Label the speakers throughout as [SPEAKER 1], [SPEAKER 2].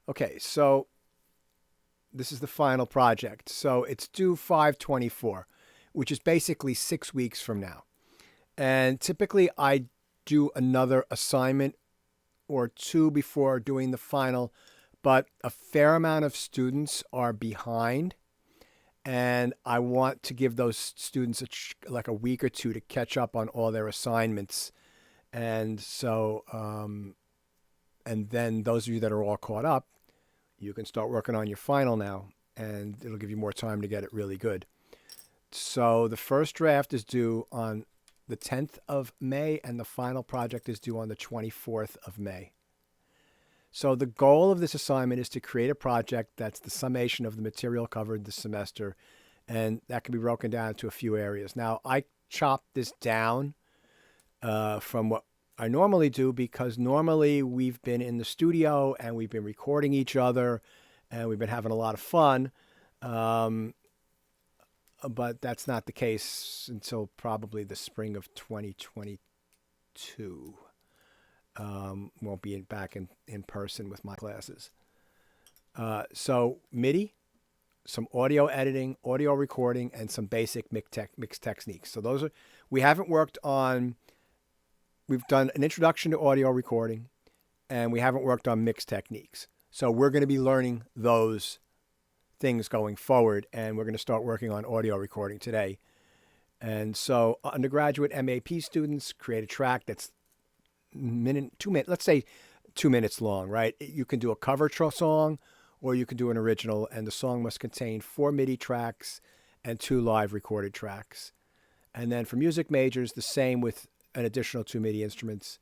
[SPEAKER 1] Okay, so this is the final project. So it's due 5/24, which is basically 6 weeks from now. And typically I do another assignment or two before doing the final, but a fair amount of students are behind. And I want to give those students like a week or two to catch up on all their assignments. And so, and then those of you that are all caught up, you can start working on your final now, and it'll give you more time to get it really good. So the first draft is due on the 10th of May, and the final project is due on the 24th of May. So the goal of this assignment is to create a project that's the summation of the material covered this semester, and that can be broken down into a few areas. Now, I chopped this down from what I normally do, because normally we've been in the studio and we've been recording each other and we've been having a lot of fun. But that's not the case until probably the spring of 2022. Won't be back in person with my classes. So Midi, some audio editing, audio recording, and some basic mix techniques. So those are, we haven't worked on, we've done an introduction to audio recording, and we haven't worked on mix techniques. So we're going to be learning those things going forward, and we're going to start working on audio recording today. And so undergraduate MAP students create a track that's 2 minutes, let's say 2 minutes long, right? You can do a cover song, or you can do an original, and the song must contain 4 MIDI tracks and 2 live recorded tracks. And then for music majors, the same with an additional 2 MIDI instruments.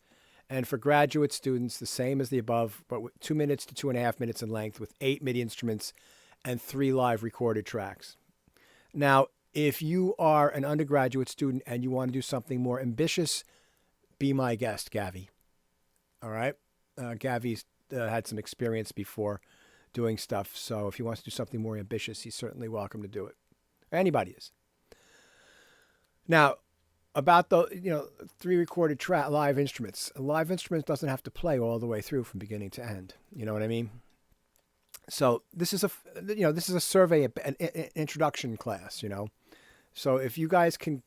[SPEAKER 1] And for graduate students, the same as the above, but with 2 minutes to 2.5 minutes in length, with 8 MIDI instruments and 3 live recorded tracks. Now, if you are an undergraduate student and you want to do something more ambitious, be my guest, Gavi. All right? Gavi's had some experience before doing stuff, so if he wants to do something more ambitious, he's certainly welcome to do it. Anybody is. Now, about the 3 recorded live instruments. A live instrument doesn't have to play all the way through from beginning to end. You know what I mean? So this is a survey, an introduction class. So if you guys can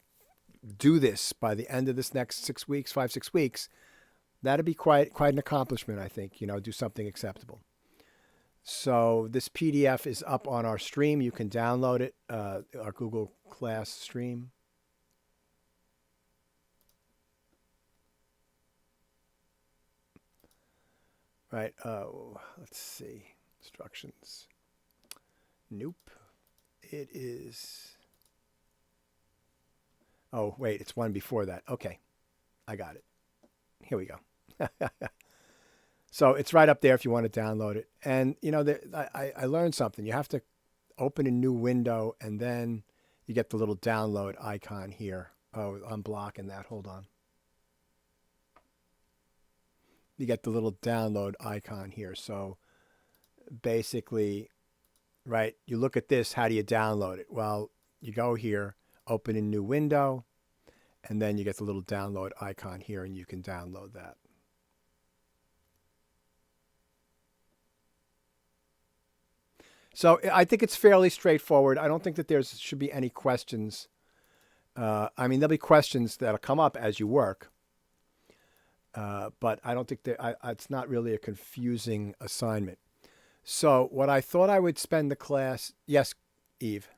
[SPEAKER 1] do this by the end of this next 6 weeks, 5-6 weeks, that'd be quite an accomplishment, I think. Do something acceptable. So this PDF is up on our stream. You can download it, our Google Class stream. Right. Let's see. Instructions. Nope. It is. Oh, wait. It's one before that. Okay. I got it. Here we go. So it's right up there if you want to download it. And, I learned something. You have to open a new window, and then you get the little download icon here. Oh, I'm blocking that. Hold on. You get the little download icon here. So basically, right, you look at this, how do you download it? Well, you go here, open a new window, and then you get the little download icon here, and you can download that. So I think it's fairly straightforward. I don't think that there should be any questions. There'll be questions that'll come up as you work. But I don't think it's not really a confusing assignment. So what I thought I would spend the class... Yes, Eve?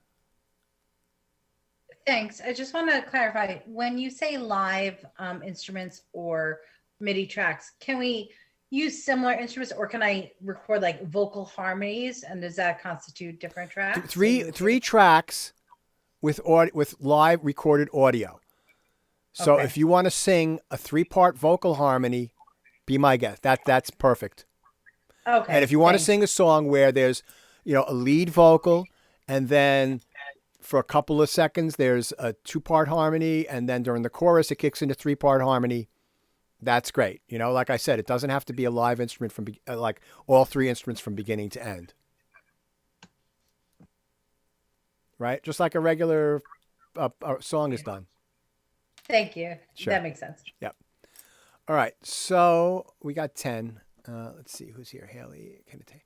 [SPEAKER 2] Thanks. I just want to clarify, when you say live instruments or MIDI tracks, can we use similar instruments, or can I record like vocal harmonies, and does that constitute different tracks?
[SPEAKER 1] Three tracks with live recorded audio. So if you want to sing a 3-part vocal harmony, be my guest. That's perfect.
[SPEAKER 2] Okay.
[SPEAKER 1] And if you want to sing a song where there's, a lead vocal, and then for a couple of seconds there's a 2-part harmony, and then during the chorus it kicks into 3-part harmony, that's great. Like I said, it doesn't have to be a live instrument from like all 3 instruments from beginning to end. Right? Just like a regular song is done.
[SPEAKER 2] Thank you.
[SPEAKER 1] Sure.
[SPEAKER 2] That makes sense.
[SPEAKER 1] Yep. All right. So we got 10. Let's see who's here. Haley, Kennedy.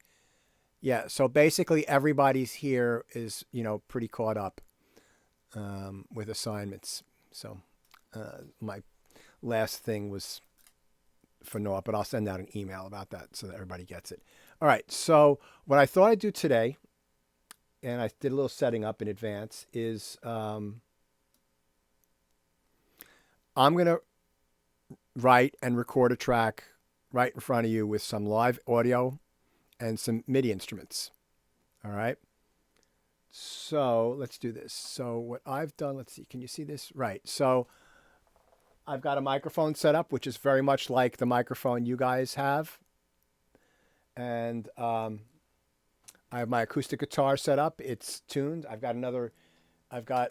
[SPEAKER 1] Yeah. So basically, everybody's here is pretty caught up with assignments. So my last thing was for Noah, but I'll send out an email about that so that everybody gets it. All right. So what I thought I'd do today, and I did a little setting up in advance, is I'm going to write and record a track right in front of you with some live audio and some MIDI instruments. All right. So let's do this. So what I've done, let's see, can you see this? Right. So I've got a microphone set up, which is very much like the microphone you guys have. And I have my acoustic guitar set up. It's tuned. I've got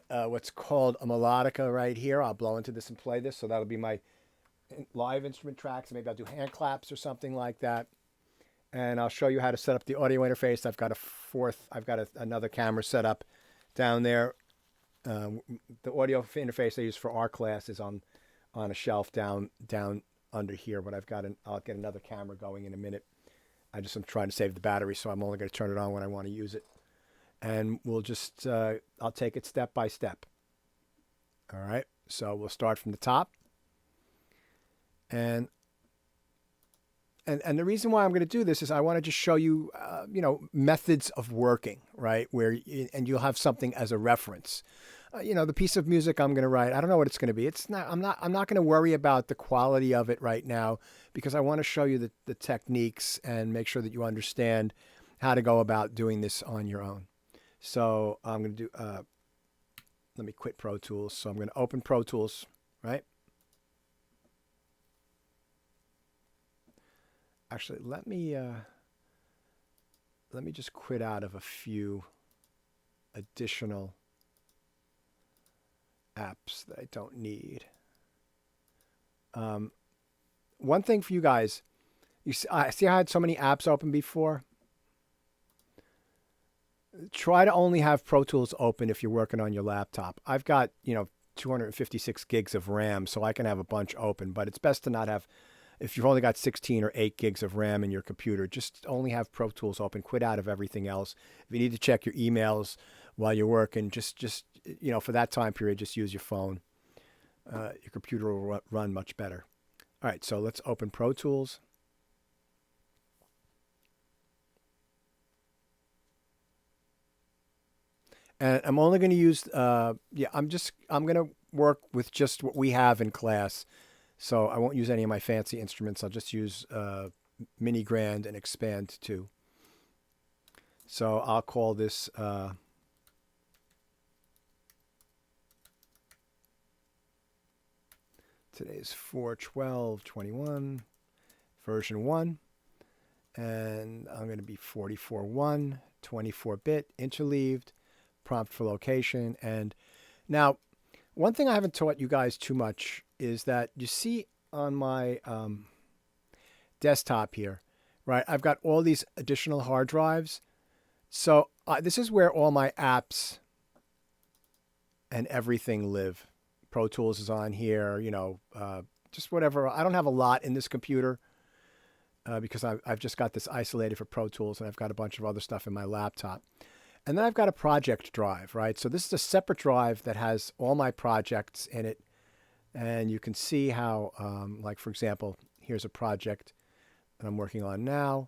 [SPEAKER 1] what's called a melodica right here. I'll blow into this and play this. So that'll be my live instrument tracks. Maybe I'll do hand claps or something like that. And I'll show you how to set up the audio interface. I've got another camera set up down there. The audio interface I use for our class is on a shelf down under here, but I'll get another camera going in a minute. I'm trying to save the battery, so I'm only going to turn it on when I want to use it. And we'll just, I'll take it step by step. All right. So we'll start from the top. And the reason why I'm going to do this is I want to just show you, methods of working, right? And you'll have something as a reference. The piece of music I'm going to write, I don't know what it's going to be. I'm not going to worry about the quality of it right now because I want to show you the techniques and make sure that you understand how to go about doing this on your own. So I'm going to do, let me quit Pro Tools. So I'm going to open Pro Tools, right? Actually, let me just quit out of a few additional apps that I don't need. One thing for you guys, I see I had so many apps open before. Try to only have Pro Tools open if you're working on your laptop. I've got 256 gigs of RAM, so I can have a bunch open, but it's best to not have. If you've only got 16 or 8 gigs of RAM in your computer, just only have Pro Tools open. Quit out of everything else. If you need to check your emails while you're working, just for that time period, just use your phone. Your computer will run much better. All right, so let's open Pro Tools. And I'm only going to use, I'm going to work with just what we have in class. So I won't use any of my fancy instruments. I'll just use Mini Grand and Expand 2. So I'll call this today's 4/12/21 version 1. And I'm going to be 44.1, 24-bit, interleaved, prompt for location. And now, one thing I haven't taught you guys too much is that you see on my desktop here, right? I've got all these additional hard drives. So this is where all my apps and everything live. Pro Tools is on here, just whatever. I don't have a lot in this computer because I've just got this isolated for Pro Tools, and I've got a bunch of other stuff in my laptop. And then I've got a project drive, right? So this is a separate drive that has all my projects in it. And you can see how, like, for example, here's a project that I'm working on now.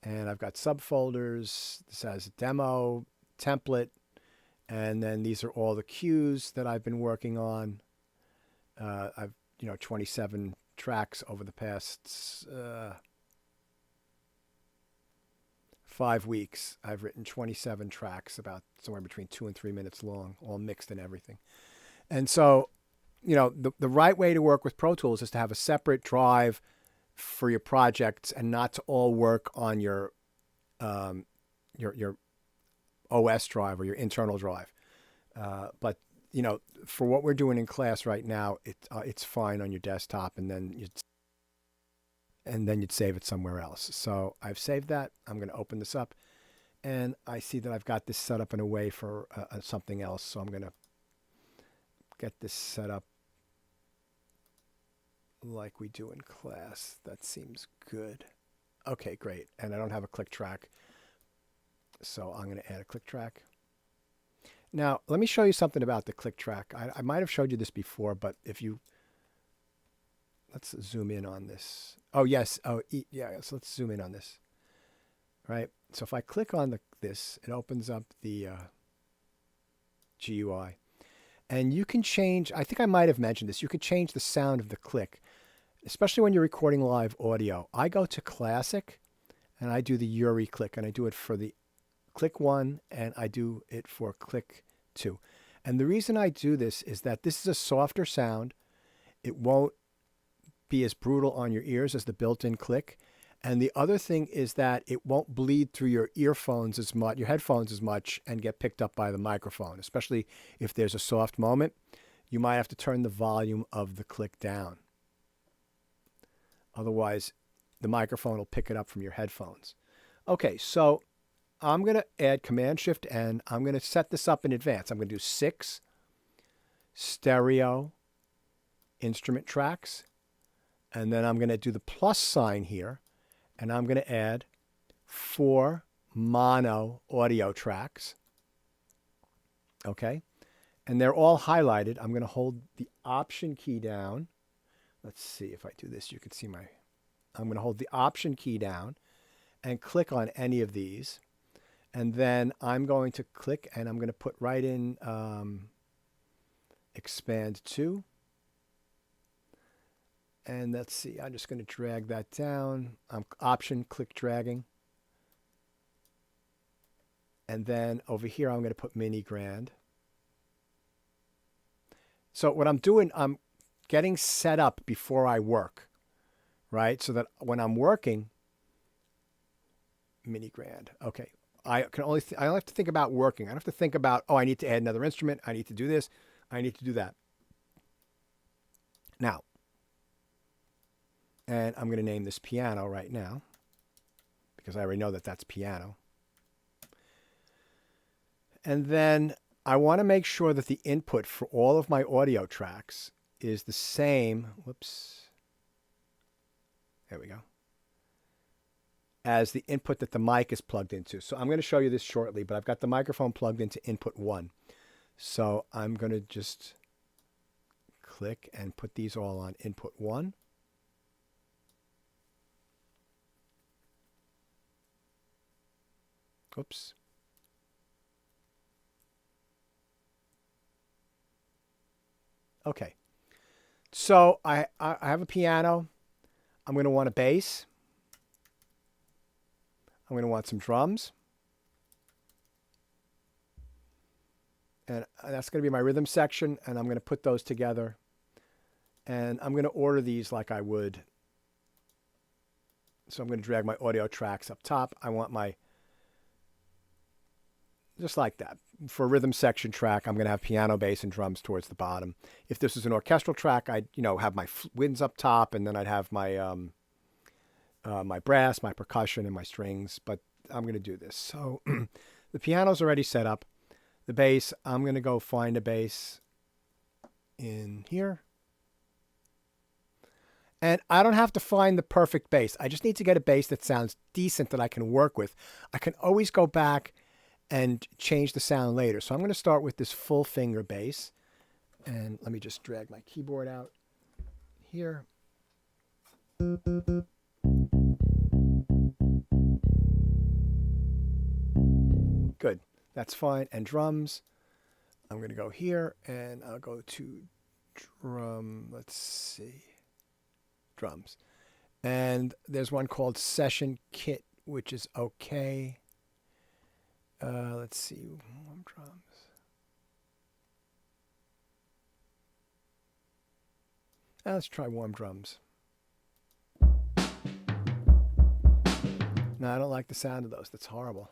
[SPEAKER 1] And I've got subfolders. This has a demo, template. And then these are all the cues that I've been working on. I've, 27 tracks over the past 5 weeks. I've written 27 tracks, about somewhere between 2 and 3 minutes long, all mixed and everything. And so, the right way to work with Pro Tools is to have a separate drive for your projects and not to all work on your OS drive or your internal drive. But for what we're doing in class right now, it's fine on your desktop, and then you'd save it somewhere else. So I've saved that. I'm going to open this up, and I see that I've got this set up in a way for something else. So I'm going to get this set up like we do in class. That seems good. Okay, great. And I don't have a click track. So I'm going to add a click track. Now, let me show you something about the click track. I might have showed you this before, but if you, let's zoom in on this. Oh, yes. Oh, yeah. So let's zoom in on this. Right. So if I click on this, it opens up the GUI. And you can change, I think I might have mentioned this, you could change the sound of the click, especially when you're recording live audio. I go to classic and I do the Uri click, and I do it for the click 1 and I do it for click 2. And the reason I do this is that this is a softer sound. It won't be as brutal on your ears as the built-in click. And the other thing is that it won't bleed through your earphones as much, your headphones as much, and get picked up by the microphone, especially if there's a soft moment. You might have to turn the volume of the click down. Otherwise, the microphone will pick it up from your headphones. Okay, so I'm going to add Command-Shift-N. I'm going to set this up in advance. I'm going to do 6 stereo instrument tracks. And then I'm going to do the plus sign here. And I'm going to add 4 mono audio tracks. Okay. And they're all highlighted. I'm going to hold the Option key down. Let's see if I do this. You can see I'm going to hold the Option key down and click on any of these. And then I'm going to click and I'm going to put right in Expand to. And let's see, I'm just going to drag that down. Option, click dragging. And then over here, I'm going to put Mini Grand. So what I'm doing, I'm getting set up before I work, right? So that when I'm working, Mini Grand. Okay. I only have to think about working. I don't have to think about, oh, I need to add another instrument. I need to do this. I need to do that. Now, and I'm going to name this piano right now because I already know that that's piano. And then I want to make sure that the input for all of my audio tracks is the same. Whoops. There we go. As the input that the mic is plugged into. So I'm going to show you this shortly, but I've got the microphone plugged into input 1. So I'm going to just click and put these all on input 1. Oops. Okay. So I have a piano. I'm going to want a bass. I'm going to want some drums. And that's going to be my rhythm section. And I'm going to put those together. And I'm going to order these like I would. So I'm going to drag my audio tracks up top. I want my, just like that. For a rhythm section track, I'm going to have piano, bass, and drums towards the bottom. If this is an orchestral track, I'd have my winds up top, and then I'd have my my brass, my percussion, and my strings. But I'm going to do this. So the piano's already set up. The bass, I'm going to go find a bass in here. And I don't have to find the perfect bass. I just need to get a bass that sounds decent that I can work with. I can always go back and change the sound later. So I'm going to start with this full finger bass. And let me just drag my keyboard out here. Good. That's fine. And drums. I'm going to go here and I'll go to drum. Let's see. Drums. And there's one called Session Kit, which is okay. Let's see. Warm drums. Let's try warm drums. No, I don't like the sound of those. That's horrible.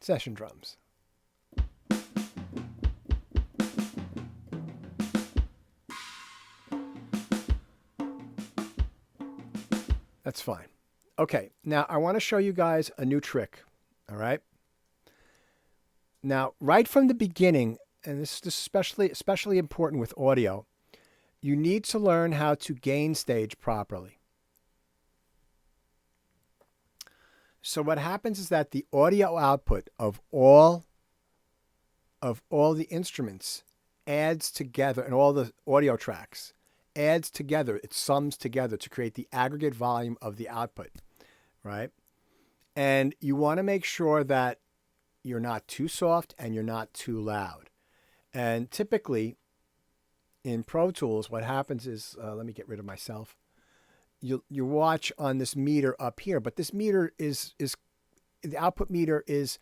[SPEAKER 1] Session drums. That's fine. Okay, now I want to show you guys a new trick, all right? Now, right from the beginning, and this is especially important with audio, you need to learn how to gain stage properly. So what happens is that the audio output of all the instruments adds together, and all the audio tracks adds together, it sums together to create the aggregate volume of the output, right? And you want to make sure that you're not too soft and you're not too loud. And typically in Pro Tools, what happens is, let me get rid of myself. You watch on this meter up here, but this meter is the output meter is,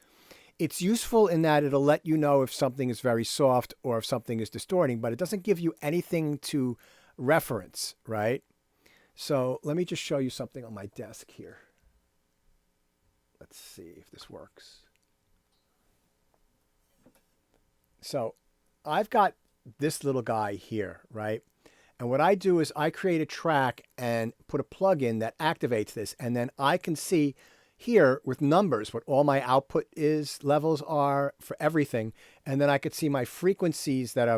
[SPEAKER 1] it's useful in that it'll let you know if something is very soft or if something is distorting, but it doesn't give you anything to reference, right? So let me just show you something on my desk here. Let's see if this works. So I've got this little guy here, right? And what I do is I create a track and put a plug in that activates this. And then I can see here with numbers what all my output levels are for everything. And then I could see my frequencies that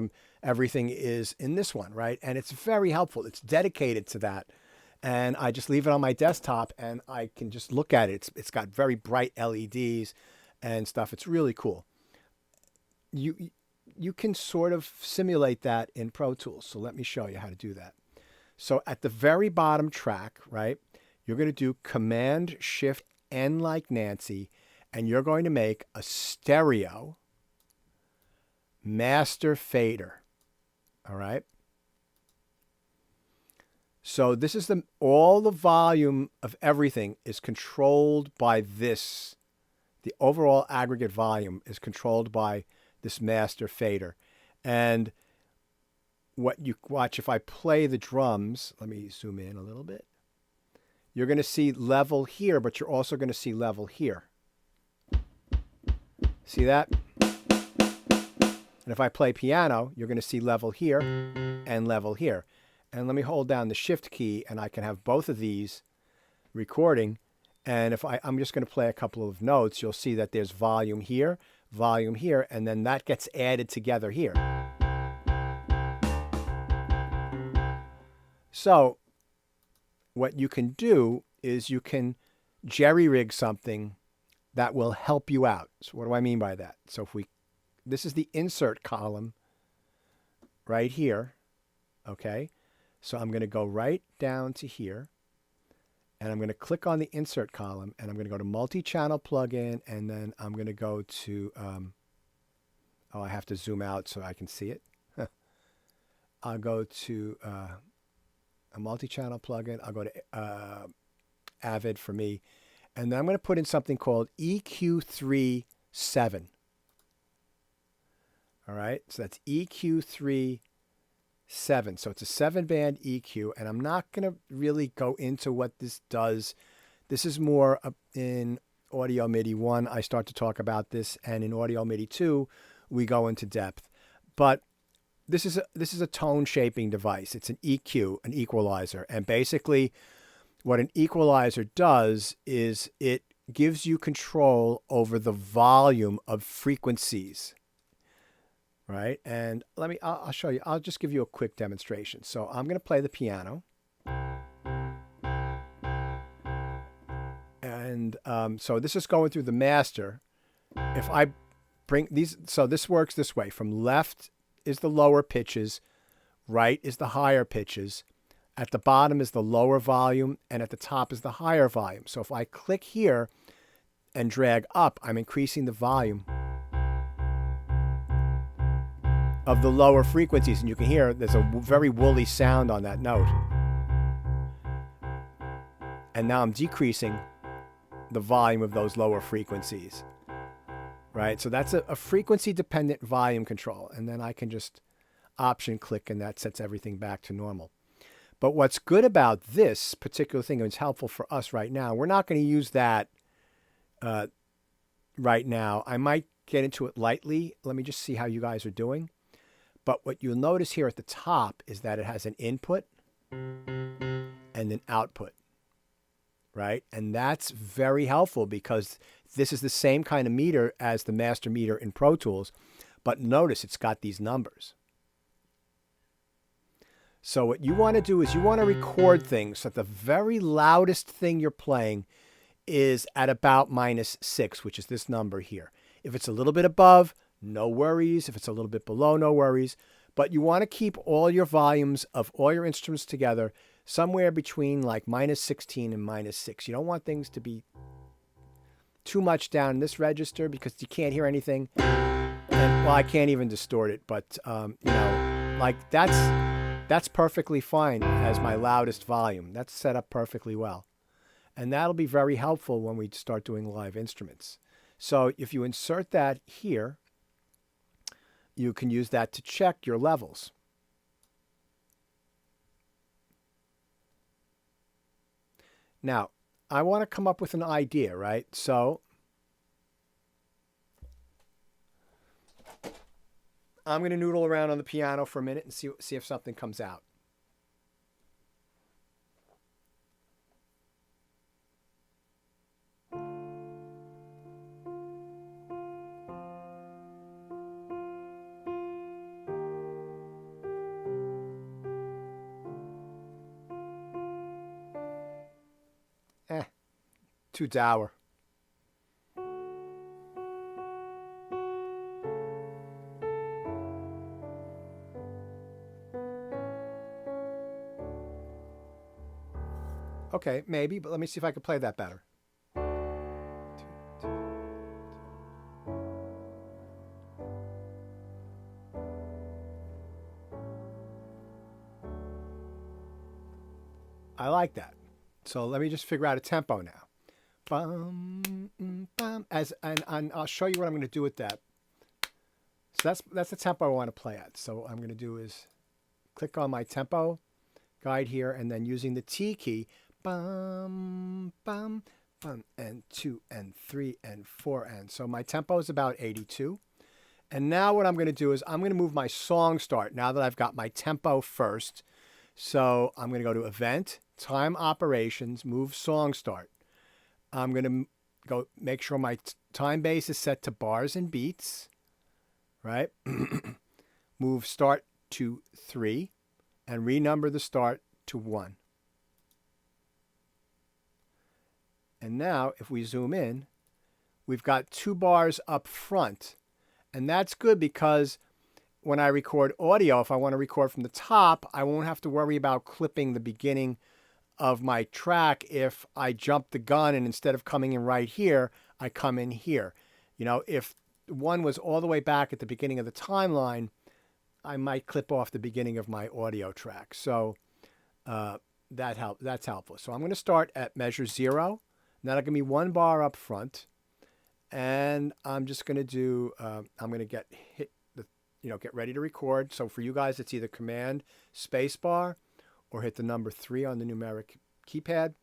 [SPEAKER 1] everything is in this one, right? And it's very helpful. It's dedicated to that. And I just leave it on my desktop and I can just look at it. It's got very bright LEDs and stuff. It's really cool. You can sort of simulate that in Pro Tools. So let me show you how to do that. So at the very bottom track, right, you're going to do Command Shift N like Nancy, and you're going to make a stereo master fader. All right. So this is all the volume of everything is controlled by this. The overall aggregate volume is controlled by this master fader. And what you watch, if I play the drums, let me zoom in a little bit. You're going to see level here, but you're also going to see level here. See that? And if I play piano, you're going to see level here and level here. And let me hold down the shift key and I can have both of these recording. And if I'm just going to play a couple of notes, you'll see that there's volume here, and then that gets added together here. So what you can do is you can jerry-rig something that will help you out. So what do I mean by that? So this is the insert column right here, okay? So I'm going to go right down to here, and I'm going to click on the insert column, and I'm going to go to multi-channel plugin, and then I'm going to go to, I have to zoom out so I can see it. I'll go to a multi-channel plugin. I'll go to Avid for me, and then I'm going to put in something called EQ3 7. All right, so that's EQ3 7. So it's a 7-band EQ, and I'm not going to really go into what this does. This is more in Audio MIDI 1. I start to talk about this, and in Audio MIDI 2, we go into depth. But this is a tone shaping device. It's an EQ, an equalizer, and basically what an equalizer does is it gives you control over the volume of frequencies. Right, and I'll show you. I'll just give you a quick demonstration. So I'm going to play the piano. And so this is going through the master. If I bring these, so this works this way. From left is the lower pitches, right is the higher pitches. At the bottom is the lower volume, and at the top is the higher volume. So if I click here and drag up, I'm increasing the volume of the lower frequencies, and you can hear there's a very woolly sound on that note. And now I'm decreasing the volume of those lower frequencies, right? So that's a frequency-dependent volume control, and then I can just option click, and that sets everything back to normal. But what's good about this particular thing, and it's helpful for us right now, we're not going to use that right now. I might get into it lightly. Let me just see how you guys are doing. But what you'll notice here at the top is that it has an input and an output, right? And that's very helpful because this is the same kind of meter as the master meter in Pro Tools, but notice it's got these numbers. So what you want to do is you want to record things so that the very loudest thing you're playing is at about -6, which is this number here. If it's a little bit above, no worries. If it's a little bit below, no worries. But you want to keep all your volumes of all your instruments together somewhere between like -16 and -6. You don't want things to be too much down in this register because you can't hear anything. And well, I can't even distort it, but like that's perfectly fine as my loudest volume. That's set up perfectly well. And that'll be very helpful when we start doing live instruments. So if you insert that here, you can use that to check your levels. Now, I want to come up with an idea, right? So I'm going to noodle around on the piano for a minute and see if something comes out. Too dour. Okay, maybe, but let me see if I can play that better. I like that. So let me just figure out a tempo now. Bum, bum, and I'll show you what I'm going to do with that. So that's the tempo I want to play at. So what I'm going to do is click on my tempo guide here, and then using the T key, bum, bum, bum, and 2 and 3 and 4 and so my tempo is about 82. And now what I'm going to do is I'm going to move my song start now that I've got my tempo first. So I'm going to go to Event, Time Operations, Move Song Start. I'm going to go make sure my time base is set to bars and beats, right? Move start to 3 and renumber the start to 1. And now if we zoom in, we've got 2 bars up front. And that's good because when I record audio, if I want to record from the top, I won't have to worry about clipping the beginning of my track if I jump the gun and instead of coming in right here, I come in here. If one was all the way back at the beginning of the timeline, I might clip off the beginning of my audio track. So that's helpful. So I'm going to start at measure 0. That'll give me 1 bar up front. And I'm just going to do, I'm going to get ready to record. So for you guys, it's either Command space bar or hit the number 3 on the numeric keypad.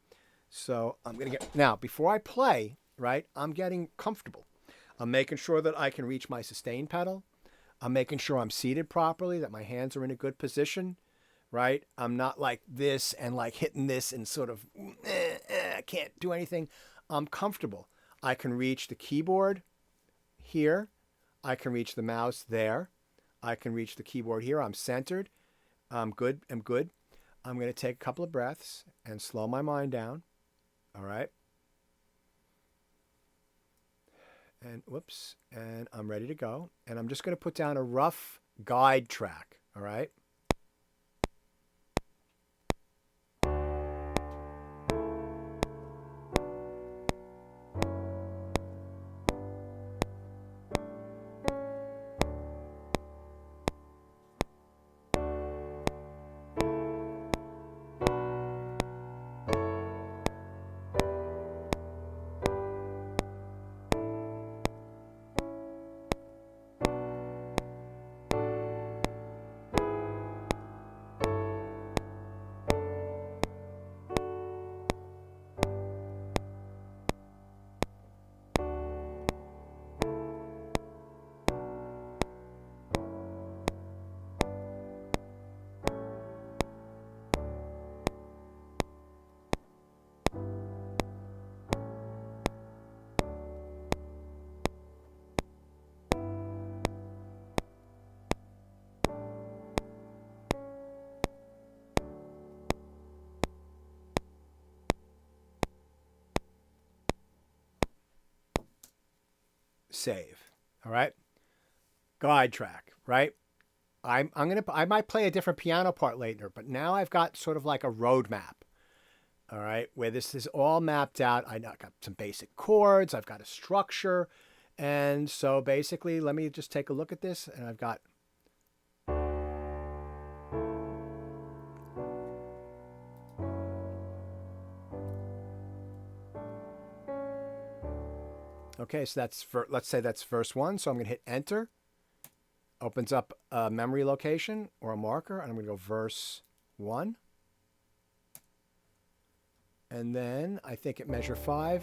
[SPEAKER 1] So I'm going to now, before I play, right, I'm getting comfortable. I'm making sure that I can reach my sustain pedal. I'm making sure I'm seated properly, that my hands are in a good position, right? I'm not like this and like hitting this and sort of, I can't do anything. I'm comfortable. I can reach the keyboard here. I can reach the mouse there. I can reach the keyboard here. I'm centered. I'm good. I'm going to take a couple of breaths and slow my mind down. All right. And whoops. And I'm ready to go. And I'm just going to put down a rough guide track. All right. save. All right. Guide track, right? I might play a different piano part later, but now I've got sort of like a roadmap. All right, where this is all mapped out. I got some basic chords. I've got a structure. And so basically, let me just take a look at this. And I've got okay, so that's for, let's say that's verse 1. So I'm going to hit enter. Opens up a memory location or a marker, and I'm going to go verse 1. And then I think at measure 5,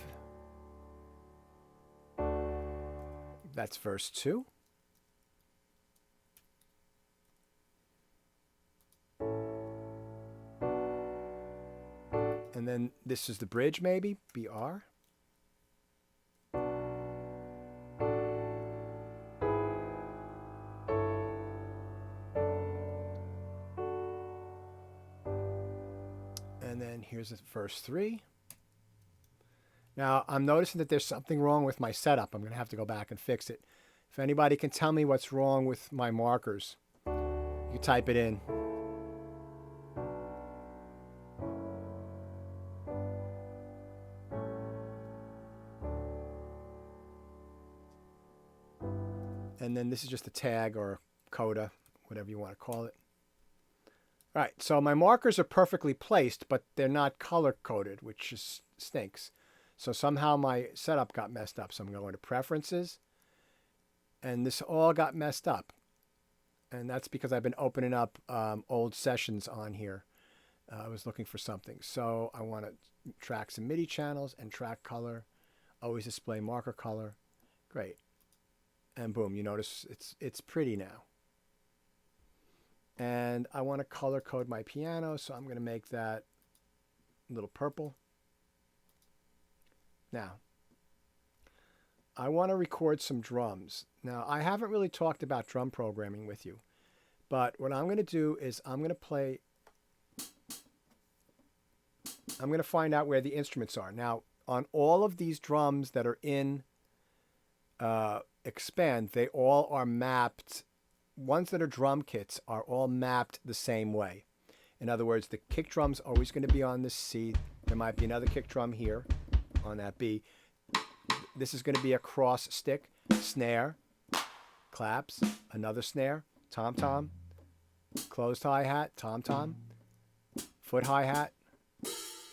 [SPEAKER 1] that's verse 2. And then this is the bridge, maybe, BR. And then here's verse 3. Now, I'm noticing that there's something wrong with my setup. I'm going to have to go back and fix it. If anybody can tell me what's wrong with my markers, you type it in. And then this is just a tag or coda, whatever you want to call it. All right, so my markers are perfectly placed, but they're not color-coded, which just stinks. So somehow my setup got messed up. So I'm going to Preferences, and this all got messed up. And that's because I've been opening up old sessions on here. I was looking for something. So I want to track some MIDI channels and track color. Always display marker color. Great. And boom, you notice it's pretty now. And I want to color code my piano, so I'm going to make that a little purple. Now, I want to record some drums. Now, I haven't really talked about drum programming with you, but what I'm going to do is I'm going to find out where the instruments are. Now, on all of these drums that are in Expand, they all are mapped. Ones that are drum kits are all mapped the same way. In other words, the kick drum's always going to be on this C. There might be another kick drum here on that B. This is going to be a cross stick, snare, claps, another snare, tom-tom, closed hi-hat, tom-tom, foot hi-hat,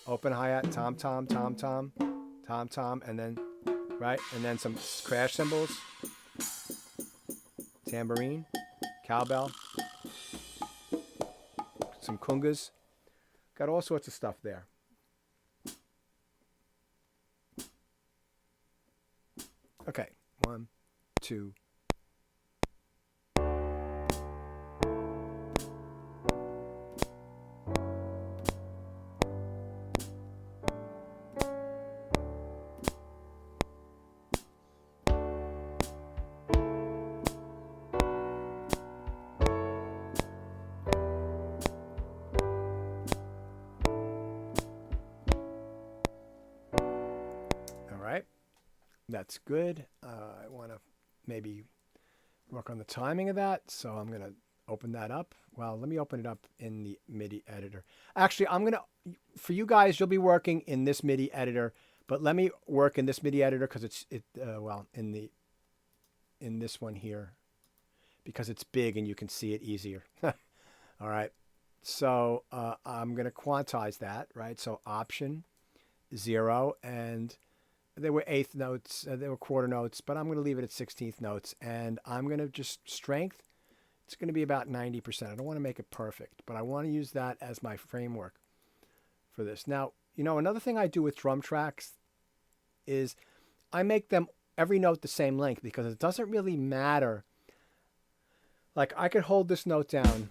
[SPEAKER 1] open hi-hat, tom-tom, tom-tom, tom-tom, and then, right, and then some crash cymbals, tambourine, cowbell, some congas. Got all sorts of stuff there. Okay, 1, 2. That's good. I want to maybe work on the timing of that. So I'm going to open that up. Well, let me open it up in the MIDI editor. Actually, for you guys, you'll be working in this MIDI editor, but let me work in this MIDI editor because in this one here, because it's big and you can see it easier. All right. So I'm going to quantize that, right? So Option 0, and there were eighth notes, there were quarter notes, but I'm going to leave it at 16th notes. And I'm going to just strength. It's going to be about 90%. I don't want to make it perfect, but I want to use that as my framework for this. Now, another thing I do with drum tracks is I make them every note the same length because it doesn't really matter. Like I could hold this note down,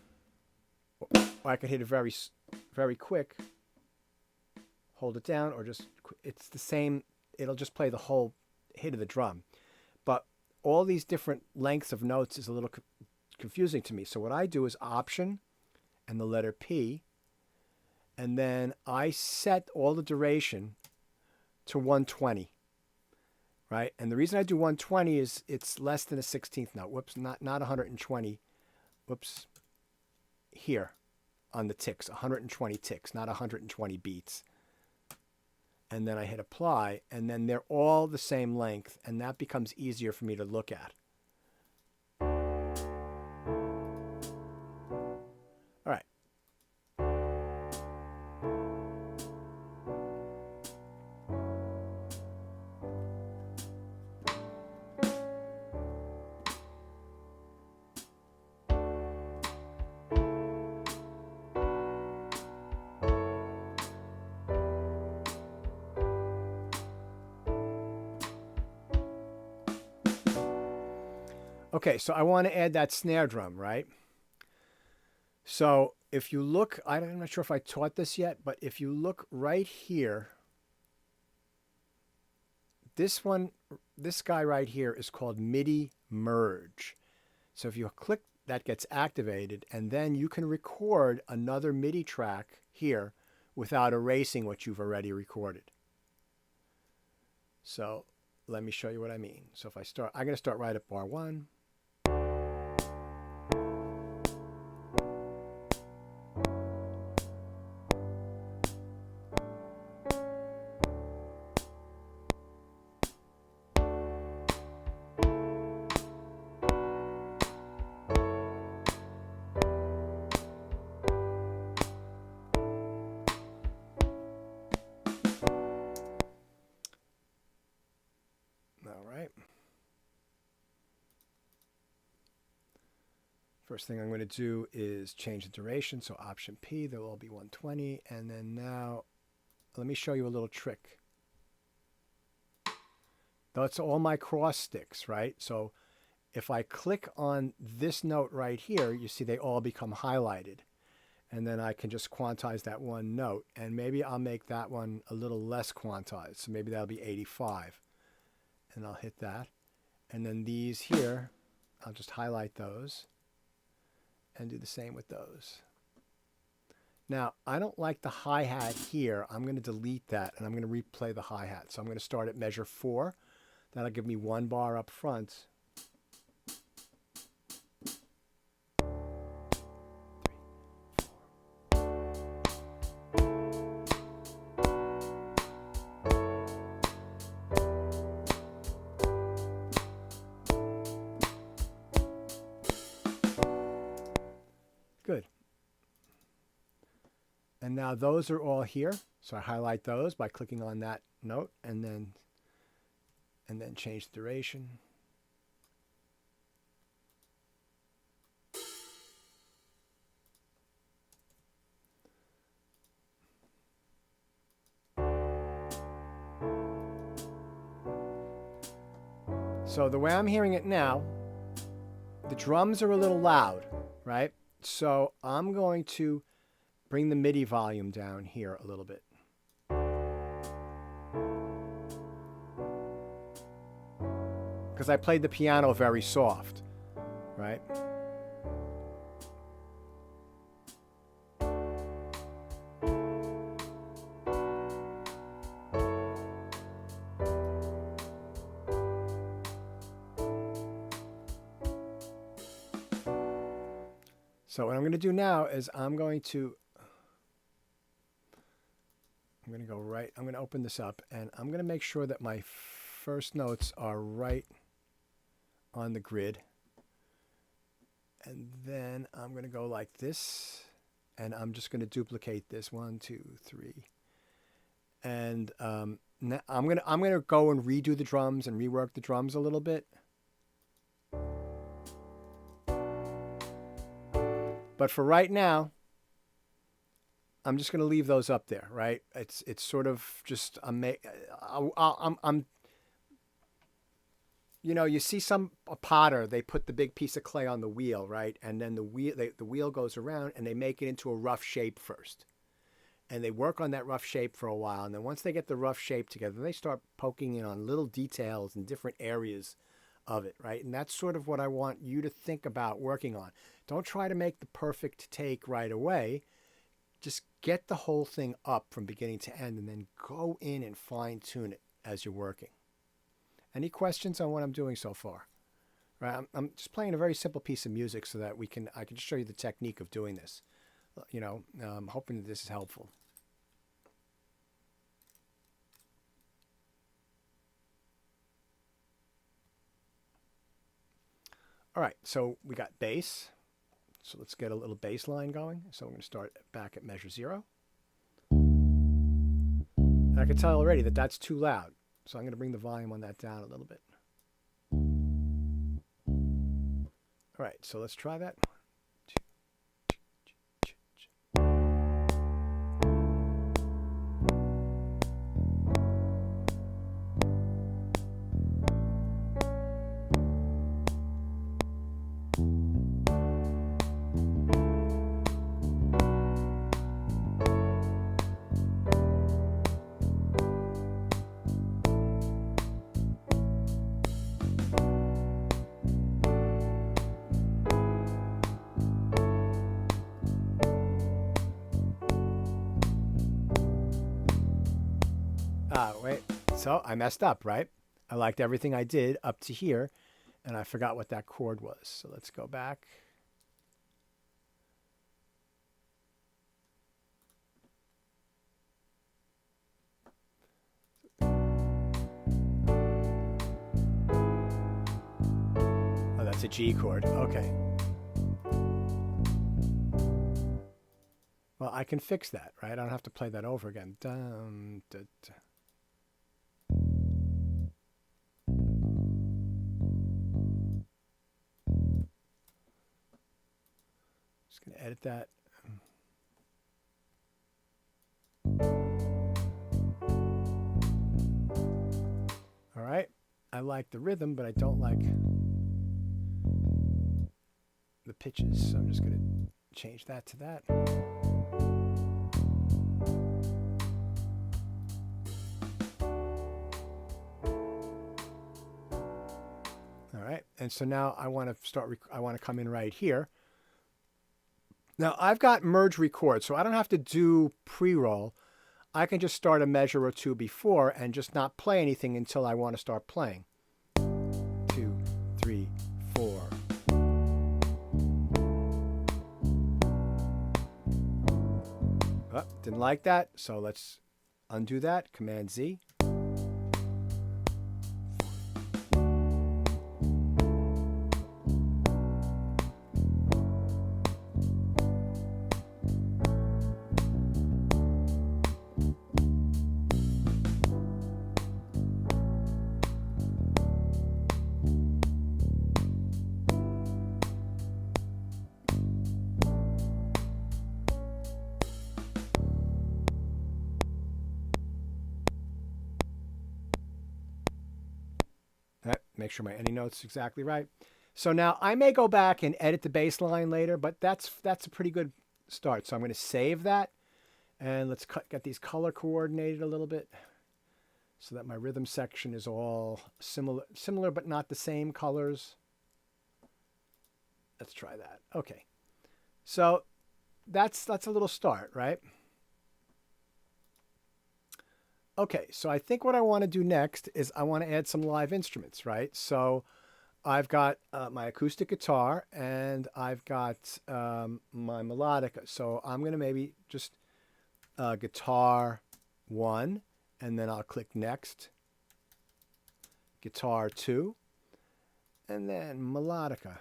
[SPEAKER 1] or I could hit it very, very quick, hold it down, or it's the same. It'll just play the whole hit of the drum. But all these different lengths of notes is a little confusing to me. So what I do is Option and the letter P, and then I set all the duration to 120. right? And the reason I do 120 is it's less than a 16th note. Whoops, not 120. Whoops, here on the ticks, 120 ticks, not 120 beats. And then I hit apply, and then they're all the same length, and that becomes easier for me to look at. All right. Okay, so I want to add that snare drum, right? So if you look, I'm not sure if I taught this yet, but if you look right here, this guy right here is called Midi merge. So if you click, that gets activated, and then you can record another Midi track here without erasing what you've already recorded. So let me show you what I mean. So if I start, I'm going to start right at bar 1. All right. First thing I'm going to do is change the duration. So option P, they'll all be 120. And then now, let me show you a little trick. That's all my cross sticks, right? So if I click on this note right here, you see they all become highlighted. And then I can just quantize that one note. And maybe I'll make that one a little less quantized. So maybe that'll be 85. And I'll hit that. And then these here, I'll just highlight those and do the same with those. Now, I don't like the hi-hat here. I'm going to delete that, and I'm going to replay the hi-hat. So I'm going to start at measure 4. That'll give me 1 bar up front. Good. And now those are all here. So I highlight those by clicking on that note and then change the duration. So the way I'm hearing it now, the drums are a little loud, right? So I'm going to bring the MIDI volume down here a little bit. Because I played the piano very soft, right? So what I'm going to do now is I'm going to go right, I'm going to open this up and I'm going to make sure that my first notes are right on the grid. And then I'm going to go like this and I'm just going to duplicate this 1, 2, 3. And now I'm going to go and redo the drums and rework the drums a little bit. But for right now, I'm just going to leave those up there, right? It's sort of just you know, you see a potter, they put the big piece of clay on the wheel, right? And then the wheel goes around and they make it into a rough shape first. And they work on that rough shape for a while. And then once they get the rough shape together, they start poking in on little details in different areas of it, right? And that's sort of what I want you to think about working on. Don't try to make the perfect take right away. Just get the whole thing up from beginning to end and then go in and fine tune it as you're working. Any questions on what I'm doing so far? Right, I'm just playing a very simple piece of music so that I can show you the technique of doing this. You know, I'm hoping that this is helpful. All right, so we got bass. So let's get a little bass line going. So I'm going to start back at measure 0. And I can tell already that that's too loud. So I'm going to bring the volume on that down a little bit. All right, so let's try that. Wait, so I messed up, right? I liked everything I did up to here, and I forgot what that chord was. So let's go back. Oh, that's a G chord. Okay. Well, I can fix that, right? I don't have to play that over again. Dun, dun, dun. Just going to edit that. All right. I like the rhythm, but I don't like the pitches. So I'm just going to change that to that. All right. And so now I want to come in right here. Now I've got merge record, so I don't have to do pre-roll. I can just start a measure or two before and just not play anything until I want to start playing. 2, 3, 4. Oh, didn't like that, so let's undo that. Command Z. Make sure my ending note's exactly right. So now I may go back and edit the bass line later, but that's a pretty good start. So I'm going to save that, and let's get these color coordinated a little bit so that my rhythm section is all similar but not the same colors. Let's try that. Okay. So that's a little start, right? Okay, so I think what I want to do next is I want to add some live instruments, right? So I've got my acoustic guitar and I've got my melodica. So I'm going to maybe just guitar 1, and then I'll click next. Guitar 2, and then melodica.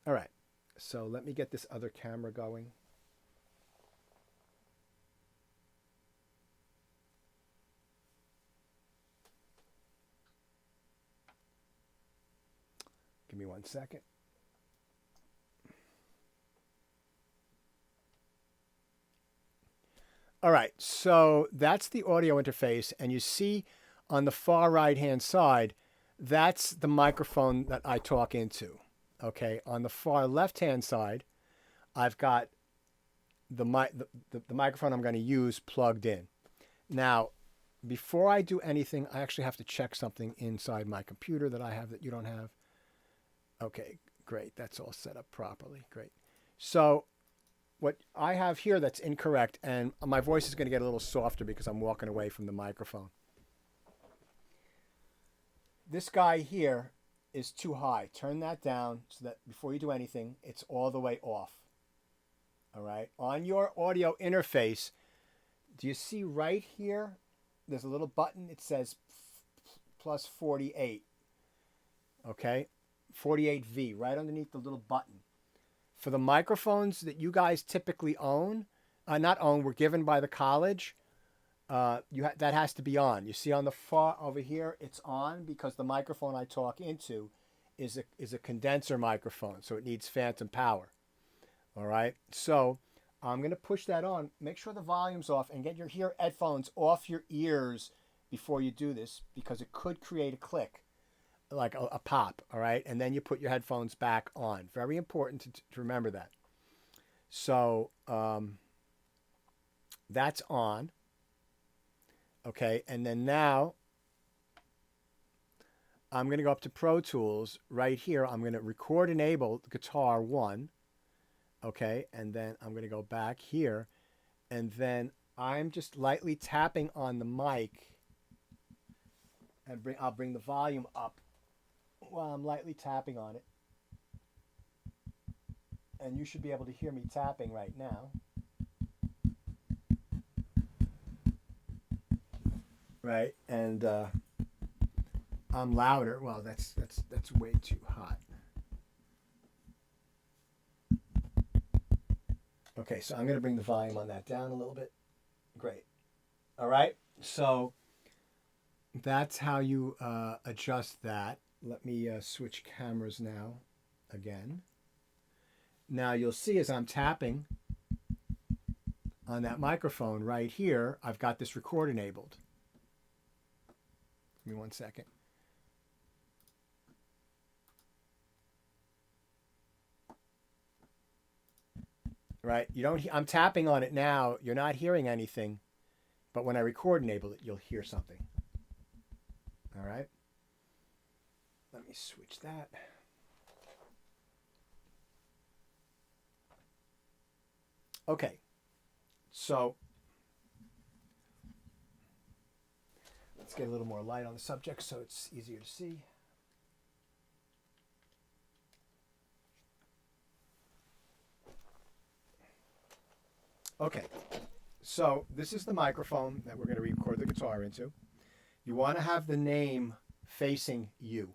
[SPEAKER 1] All right, so let me get this other camera going. Give me 1 second. All right, so that's the audio interface, and you see on the far right-hand side, that's the microphone that I talk into. Okay, on the far left-hand side, I've got the microphone I'm going to use plugged in. Now, before I do anything, I actually have to check something inside my computer that I have that you don't have. Okay, great. That's all set up properly. Great. So what I have here that's incorrect, and my voice is going to get a little softer because I'm walking away from the microphone. this guy here is too high. Turn that down so that before you do anything, it's all the way off. All right. On your audio interface, do you see right here? There's a little button. It says plus 48. Okay. 48V right underneath the little button. For the microphones that you guys typically own, not own, were given by the college, that has to be on. You see on the far over here, it's on because the microphone I talk into is a condenser microphone, so it needs phantom power. All right, so I'm going to push that on. Make sure the volume's off and get your headphones off your ears before you do this because it could create a click, like a pop. All right, and then you put your headphones back on. Very important to remember that. So that's on. Okay, and then now I'm going to go up to Pro Tools right here. I'm going to record enable guitar 1. Okay, and then I'm going to go back here, and then I'm just lightly tapping on the mic, and I'll bring the volume up while I'm lightly tapping on it. And you should be able to hear me tapping right now. Right, and I'm louder. Well, that's way too hot. Okay, so I'm going to bring the volume on that down a little bit. Great. All right, so that's how you adjust that. Let me switch cameras now again. Now you'll see as I'm tapping on that microphone right here, I've got this record enabled. Give me 1 second. Right, you don't. I'm tapping on it now. You're not hearing anything, but when I record enable it, you'll hear something. All right. Let me switch that. Okay. So let's get a little more light on the subject so it's easier to see. Okay, so this is the microphone that we're going to record the guitar into. You want to have the name facing you,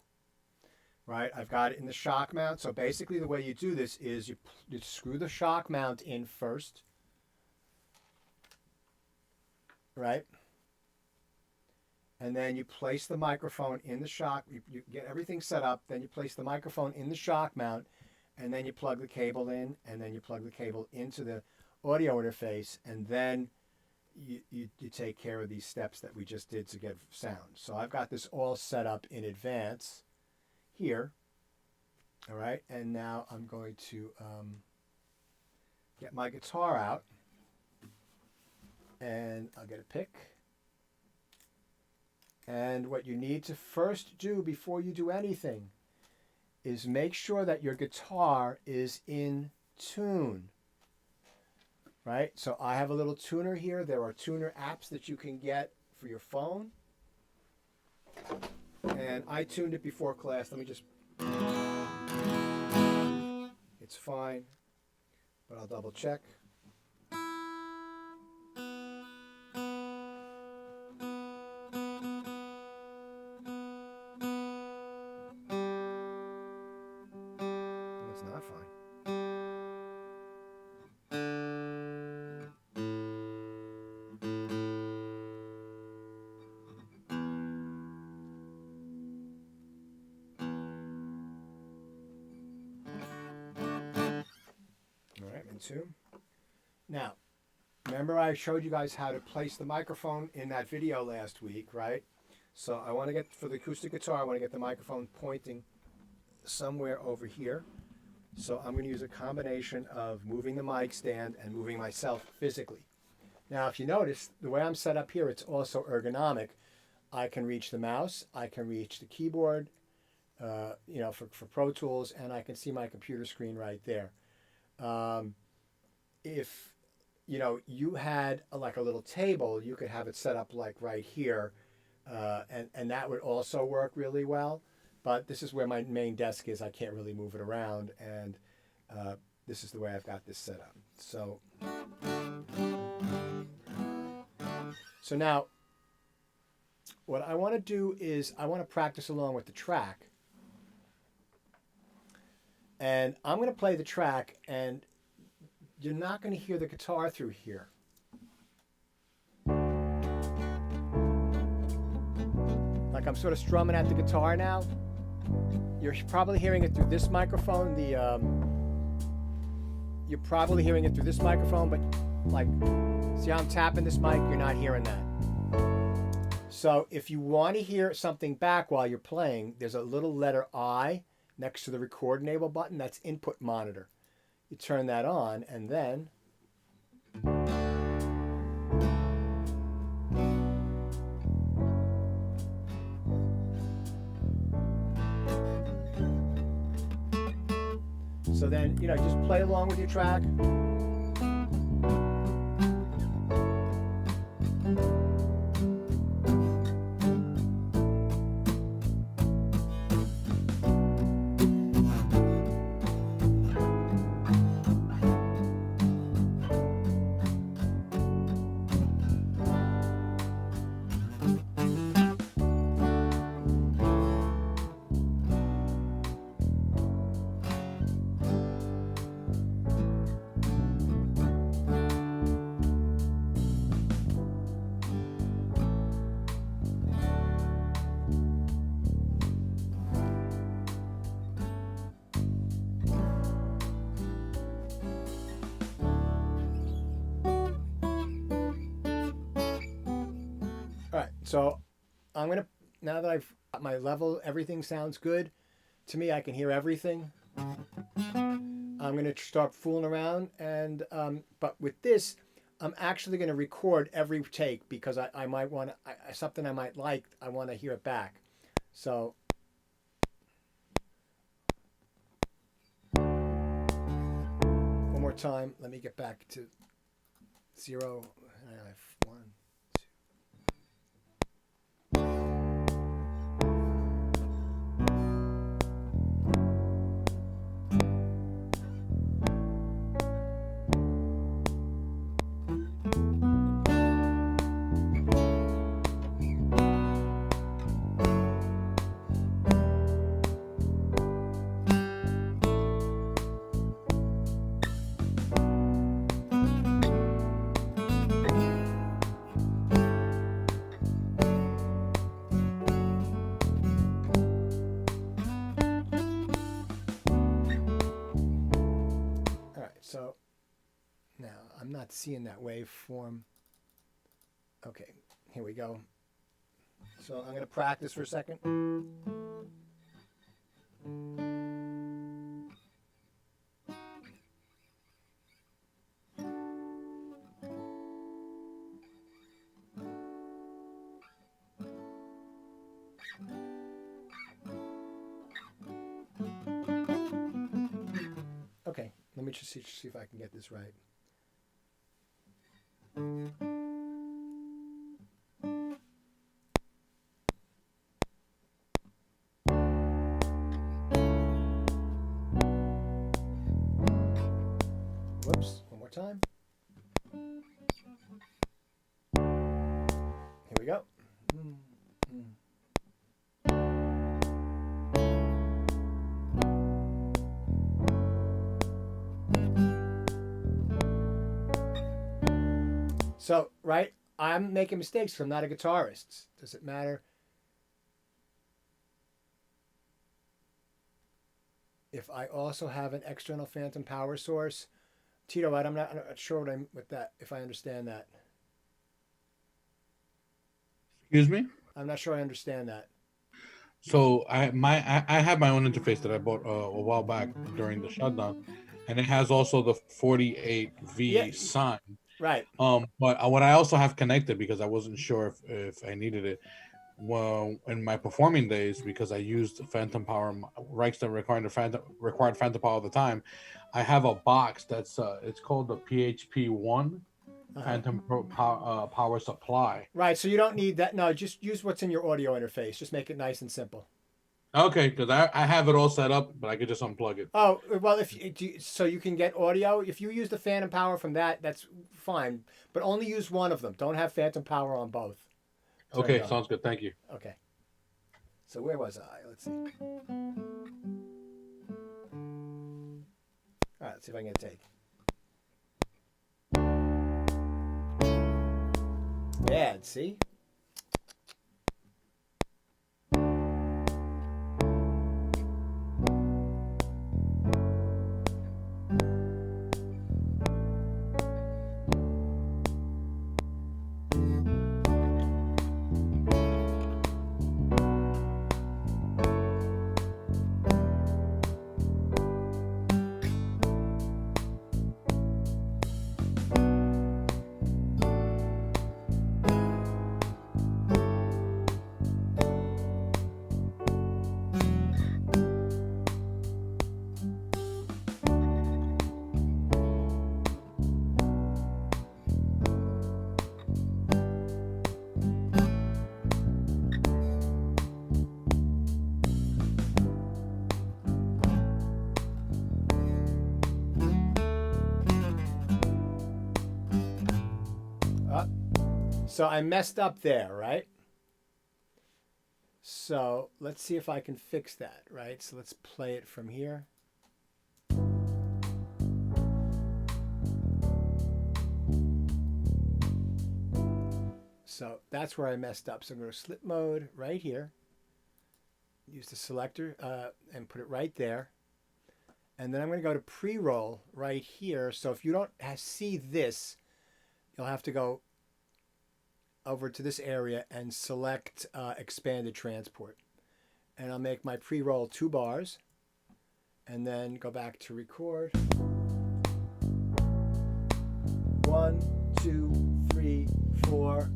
[SPEAKER 1] right? I've got it in the shock mount. So basically the way you do this is you screw the shock mount in first, right? And then you place the microphone in the shock. You get everything set up. Then you place the microphone in the shock mount, and then you plug the cable in, and then you plug the cable into the audio interface, and then you take care of these steps that we just did to get sound. So I've got this all set up in advance here. All right, and now I'm going to get my guitar out, and I'll get a pick. And what you need to first do before you do anything is make sure that your guitar is in tune. Right? So I have a little tuner here. There are tuner apps that you can get for your phone. And I tuned it before class. Let me just... It's fine, but I'll double check. That's not fine. Two. Now, remember I showed you guys how to place the microphone in that video last week, right? So I want to get, for the acoustic guitar, I want to get the microphone pointing somewhere over here. So I'm going to use a combination of moving the mic stand and moving myself physically. Now, if you notice, the way I'm set up here, it's also ergonomic. I can reach the mouse, I can reach the keyboard, for Pro Tools, and I can see my computer screen right there. If you had like a little table, you could have it set up like right here and that would also work really well. But this is where my main desk is. I can't really move it around, and this is the way I've got this set up. So now, what I want to do is I want to practice along with the track. And I'm going to play the track, and you're not going to hear the guitar through here. Like I'm sort of strumming at the guitar now. You're probably hearing it through this microphone. You're probably hearing it through this microphone, but like, see how I'm tapping this mic? You're not hearing that. So if you want to hear something back while you're playing, there's a little letter I next to the record enable button. That's input monitor. You turn that on, and then so then, you know, just play along with your track. All right, so I'm gonna, now that I've got my level, everything sounds good to me. I can hear everything. I'm gonna start fooling around, and but with this, I'm actually gonna record every take because I might want to, something I might like. I want to hear it back. So one more time. Let me get back to 0. I have 1. So now I'm not seeing that waveform. Okay, here we go. So I'm going to practice for a second. Okay, let me just see if I can get this right. Whoops, one more time. Here we go. So, right, I'm making mistakes because I'm not a guitarist. Does it matter if I also have an external phantom power source? Tito, I'm not sure what I'm with that, if I understand that.
[SPEAKER 3] Excuse me?
[SPEAKER 1] I'm not sure I understand that.
[SPEAKER 3] So I have my own interface that I bought a while back during the shutdown, and it has also the 48V sign.
[SPEAKER 1] Right.
[SPEAKER 3] But what I also have connected, because I wasn't sure if I needed it, well, in my performing days, because I used phantom power, Reichstad required phantom power all the time. I have a box that's it's called the PHP-1, phantom power supply.
[SPEAKER 1] Right, so you don't need that. No, just use what's in your audio interface. Just make it nice and simple.
[SPEAKER 3] Okay, because I have it all set up, but I could just unplug it.
[SPEAKER 1] Oh, well, so you can get audio. If you use the phantom power from that, that's fine. But only use one of them. Don't have phantom power on both.
[SPEAKER 3] Okay, sounds good. Thank you.
[SPEAKER 1] Okay. So where was I? Let's see. All right, let's see if I can get a take. Yeah, see? So I messed up there, right? So let's see if I can fix that, right? So let's play it from here. So that's where I messed up. So I'm going to slip mode right here. Use the selector and put it right there. And then I'm going to go to pre-roll right here. So if you don't see this, you'll have to go over to this area and select expanded transport. And I'll make my pre-roll 2 bars and then go back to record. 1, 2, 3, 4.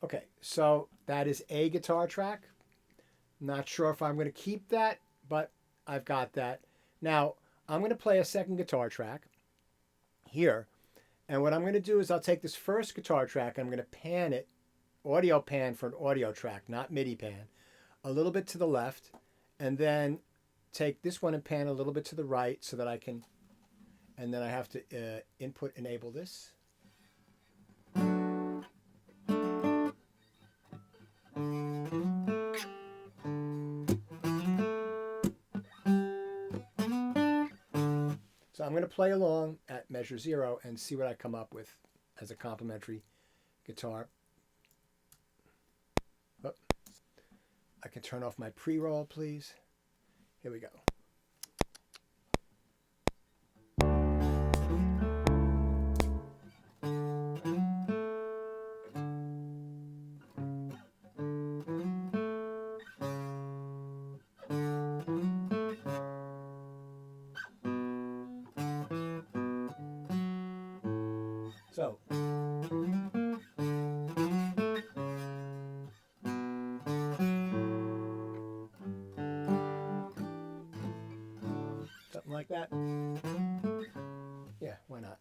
[SPEAKER 1] Okay, so that is a guitar track. Not sure if I'm going to keep that, but I've got that. Now, I'm going to play a second guitar track here. And what I'm going to do is I'll take this first guitar track, I'm going to pan it, audio pan for an audio track, not MIDI pan, a little bit to the left, and then take this one and pan a little bit to the right so that I can, and then I have to input enable this. So I'm going to play along at measure 0 and see what I come up with as a complementary guitar. Oh, I can turn off my pre-roll, please. Here we go. So, something like that. Yeah, why not?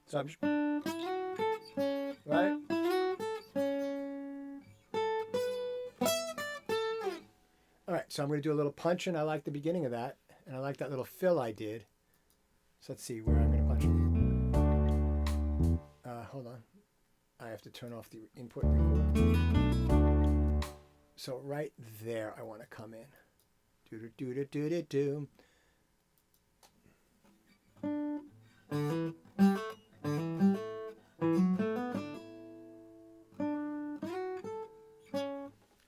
[SPEAKER 1] So I'm just, right? All right, so I'm going to do a little punching. I like the beginning of that, and I like that little fill I did. So let's see where I'm going to punch. Hold on. I have to turn off the input record. So right there, I want to come in. Do do do do do do.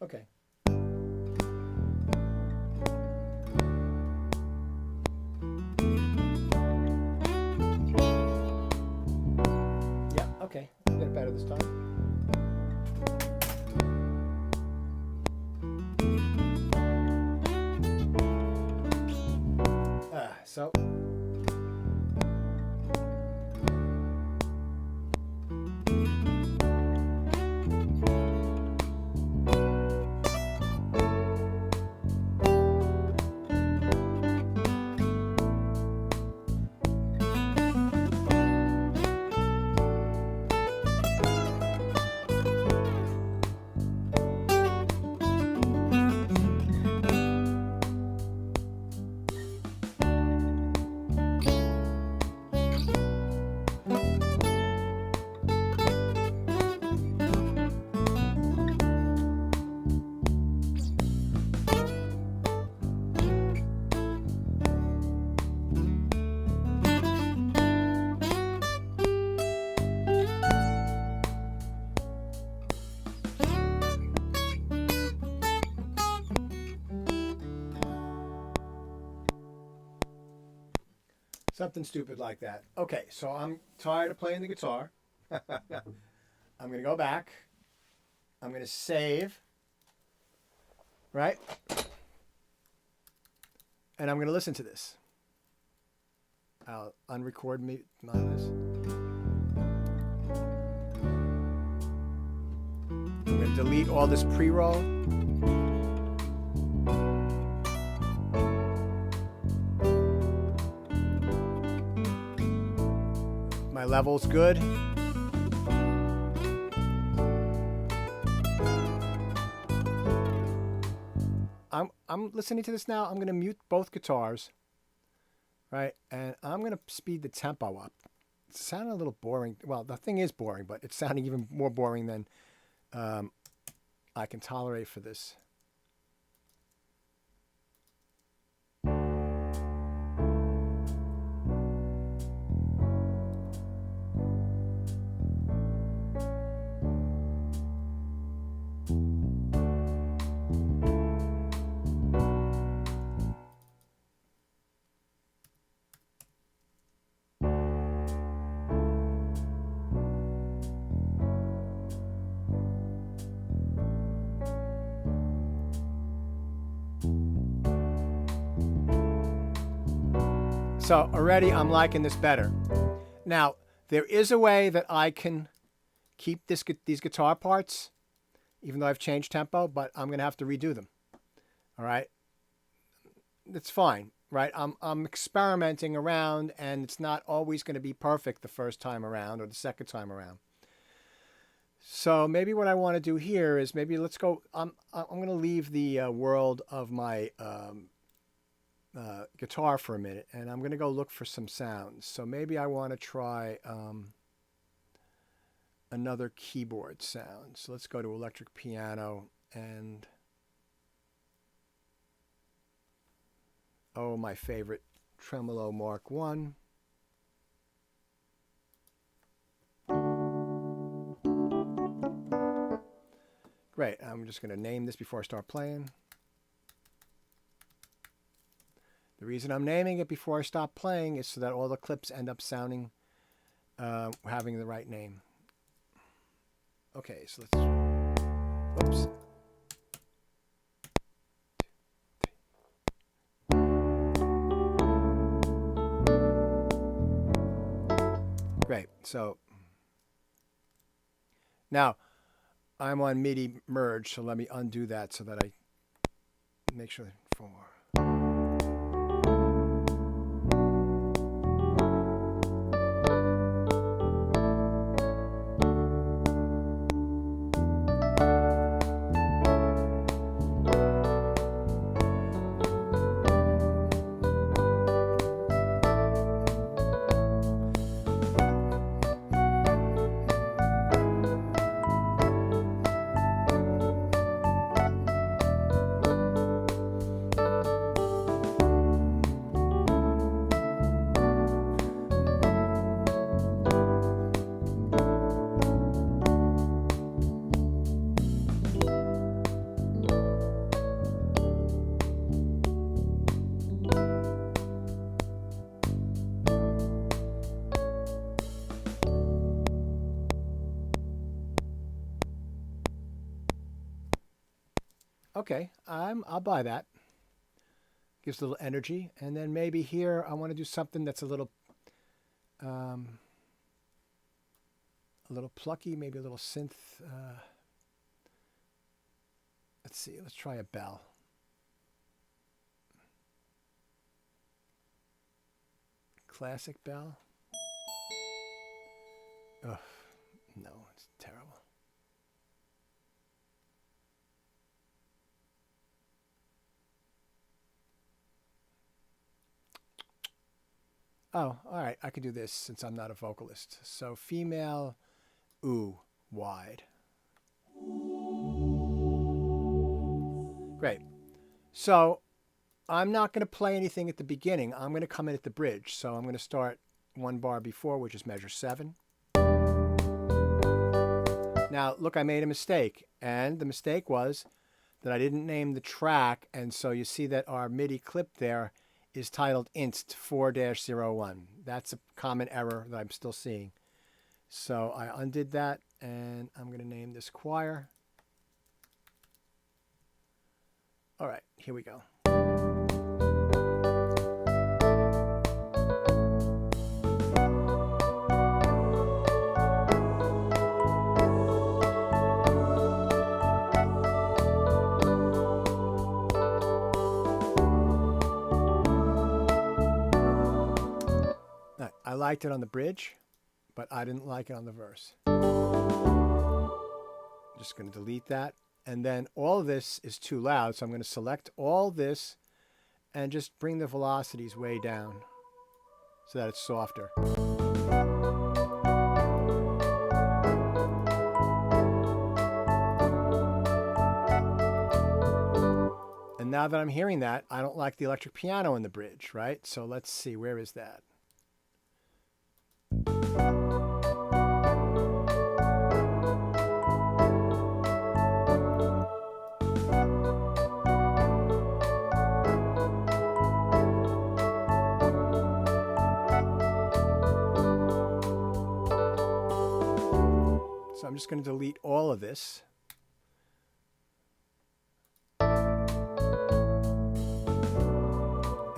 [SPEAKER 1] Okay. Yeah, okay. Get it better this time. So something stupid like that. Okay, so I'm tired of playing the guitar. I'm going to go back. I'm going to save. Right? And I'm going to listen to this. I'll unrecord me on this. I'm going to delete all this pre-roll. My level's good. I'm listening to this now. I'm going to mute both guitars, right? And I'm going to speed the tempo up. It sounded a little boring. Well, the thing is boring, but it's sounding even more boring than I can tolerate for this. So already I'm liking this better. Now, there is a way that I can keep these guitar parts, even though I've changed tempo, but I'm going to have to redo them. All right? It's fine, right? I'm experimenting around, and it's not always going to be perfect the first time around or the second time around. So maybe what I want to do here is maybe let's go. I'm going to leave the world of my guitar for a minute, and I'm going to go look for some sounds. So maybe I want to try another keyboard sound. So let's go to electric piano and my favorite, Tremolo Mark 1. Great. I'm just going to name this before I start playing. The reason I'm naming it before I stop playing is so that all the clips end up sounding, having the right name. Okay, so let's, whoops. Great, so now I'm on Midi merge, so let me undo that so that I make sure for. Okay, I'll buy that. Gives a little energy, and then maybe here I want to do something that's a little plucky, maybe a little synth. Let's see. Let's try a bell. Classic bell. Ugh, no, it's terrible. Oh, all right. I could do this since I'm not a vocalist. So female, ooh, wide. Great. So I'm not going to play anything at the beginning. I'm going to come in at the bridge. So I'm going to start one bar before, which is measure 7. Now, look, I made a mistake. And the mistake was that I didn't name the track. And so you see that our MIDI clip there is titled inst 4-01. That's a common error that I'm still seeing. So I undid that, and I'm going to name this choir. All right, here we go. I liked it on the bridge, but I didn't like it on the verse. I'm just going to delete that. And then all of this is too loud, so I'm going to select all this and just bring the velocities way down so that it's softer. And now that I'm hearing that, I don't like the electric piano in the bridge, right? So let's see, where is that? So I'm just going to delete all of this.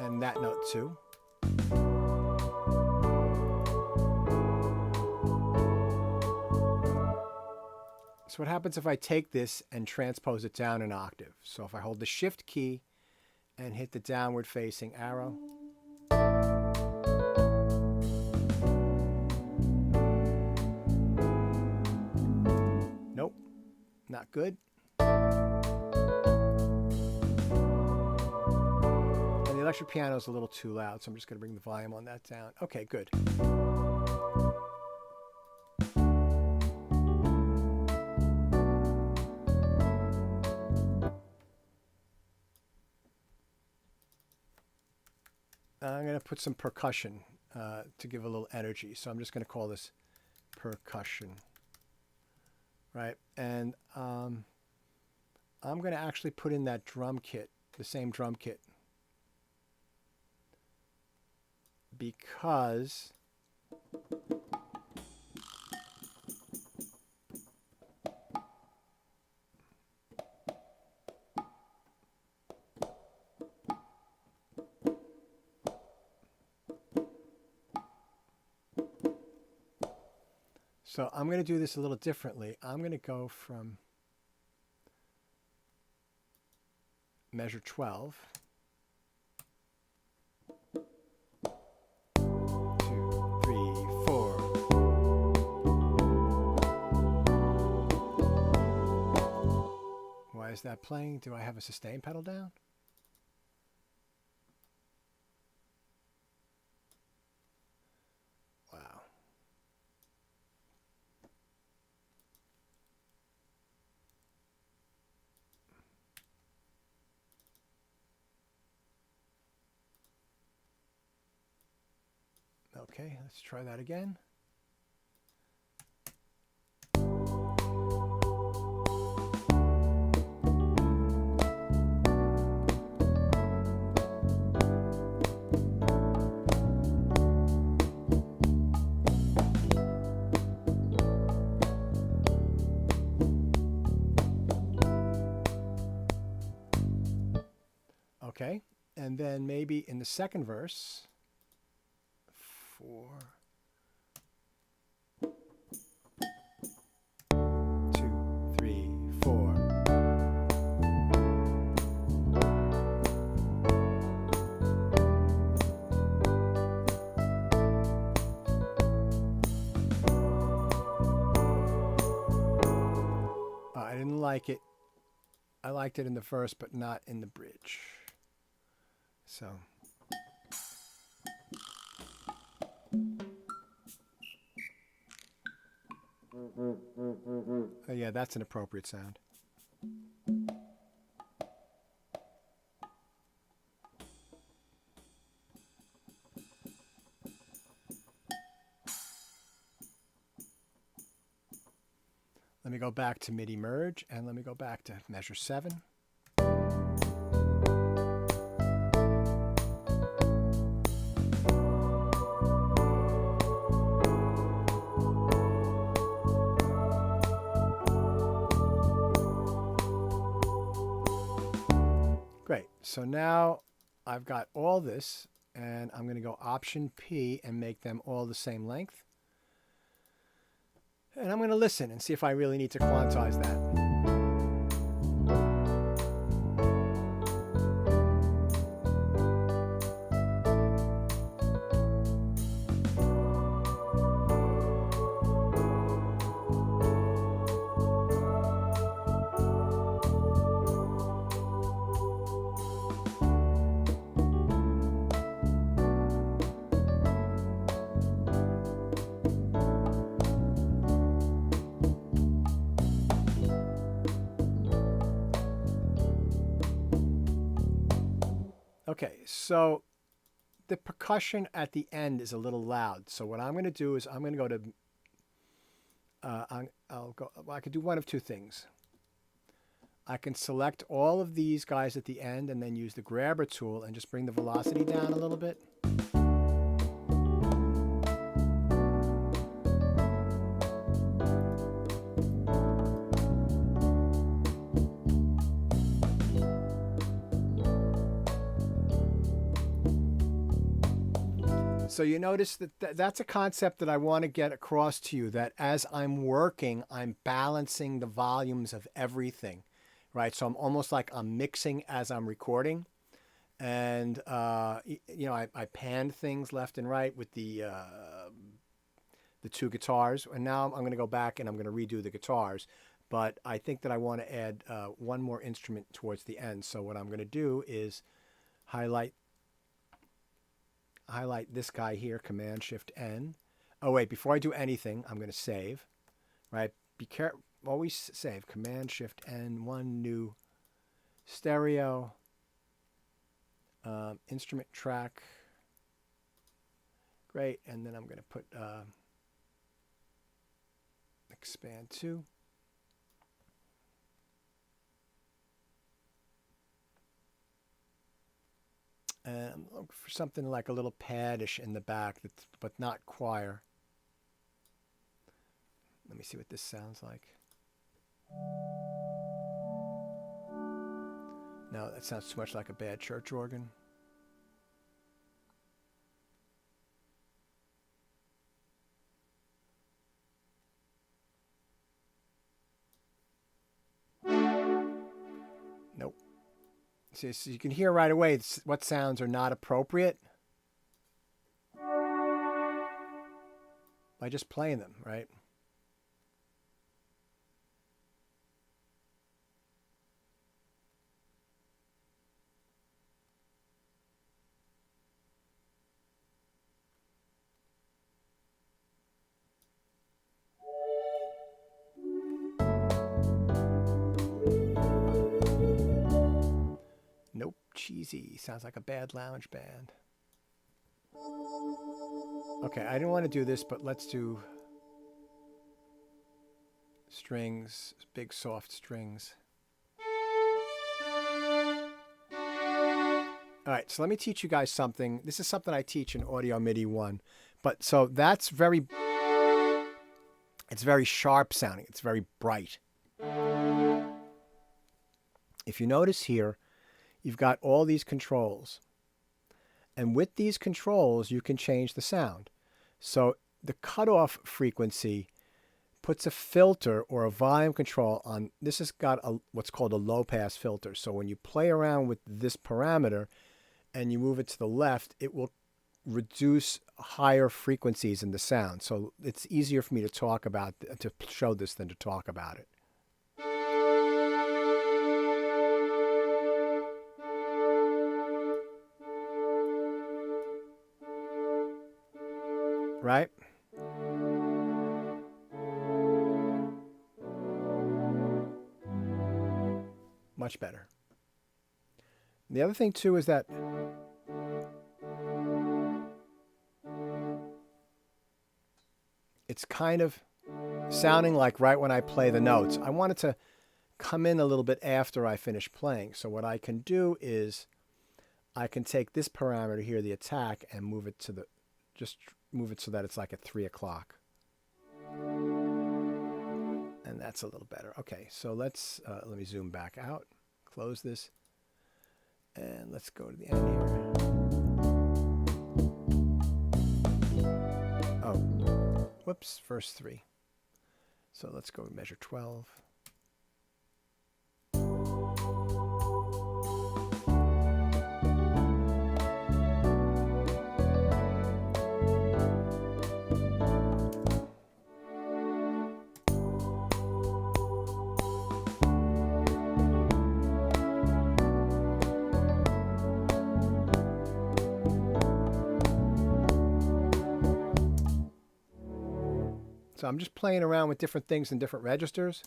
[SPEAKER 1] And that note too. So what happens if I take this and transpose it down an octave? So if I hold the shift key and hit the downward facing arrow. Nope, not good. And the electric piano is a little too loud, so I'm just going to bring the volume on that down. Okay, good. I'm going to put some percussion to give a little energy. So I'm just going to call this percussion. Right? And I'm going to actually put in that drum kit, the same drum kit. Because so I'm going to do this a little differently. I'm going to go from measure 12 2, 3, 4. Why is that playing? Do I have a sustain pedal down? Wow. Okay, let's try that again. Okay. And then maybe in the second verse, 4, 2, 3, 4. I didn't like it. I liked it in the verse, but not in the bridge. So. Oh, yeah, that's an appropriate sound. Let me go back to MIDI merge, and let me go back to measure 7. Great. So now I've got all this, and I'm going to go Option P and make them all the same length. And I'm going to listen and see if I really need to quantize that. Okay, so the percussion at the end is a little loud. So what I'm going to do is I'm going to go to, I could do one of two things. I can select all of these guys at the end and then use the grabber tool and just bring the velocity down a little bit. So you notice that that's a concept that I want to get across to you, that as I'm working, I'm balancing the volumes of everything, right? So I'm almost like I'm mixing as I'm recording. And, you know, I panned things left and right with the two guitars. And now I'm going to go back and I'm going to redo the guitars. But I think that I want to add one more instrument towards the end. So what I'm going to do is highlight this guy here, Command-Shift-N. Oh, wait, before I do anything, I'm going to save, right? Be careful, always save, Command-Shift-N, one new stereo, instrument track. Great, and then I'm going to put expand to. And I'm looking for something like a little padish in the back, but not choir. Let me see what this sounds like. No, that sounds too much like a bad church organ. Nope. So you can hear right away what sounds are not appropriate by just playing them, right? Nope, cheesy. Sounds like a bad lounge band. Okay, I didn't want to do this, but let's do strings, big soft strings. All right, so let me teach you guys something. This is something I teach in Audio MIDI 1. But so that's it's very sharp sounding. It's very bright. If you notice here, you've got all these controls. And with these controls, you can change the sound. So the cutoff frequency puts a filter or a volume control on. This has got what's called a low pass filter. So when you play around with this parameter and you move it to the left, it will reduce higher frequencies in the sound. So it's easier for me to talk about, to show this than to talk about it. Right? Much better. The other thing too is that it's kind of sounding like right when I play the notes. I want it to come in a little bit after I finish playing. So what I can do is I can take this parameter here, the attack, and move it to the, just move it so that it's like at 3 o'clock. And that's a little better. Okay, so let me zoom back out, close this, and let's go to the end here. Oh, whoops, verse 3. So let's go measure 12. So I'm just playing around with different things in different registers.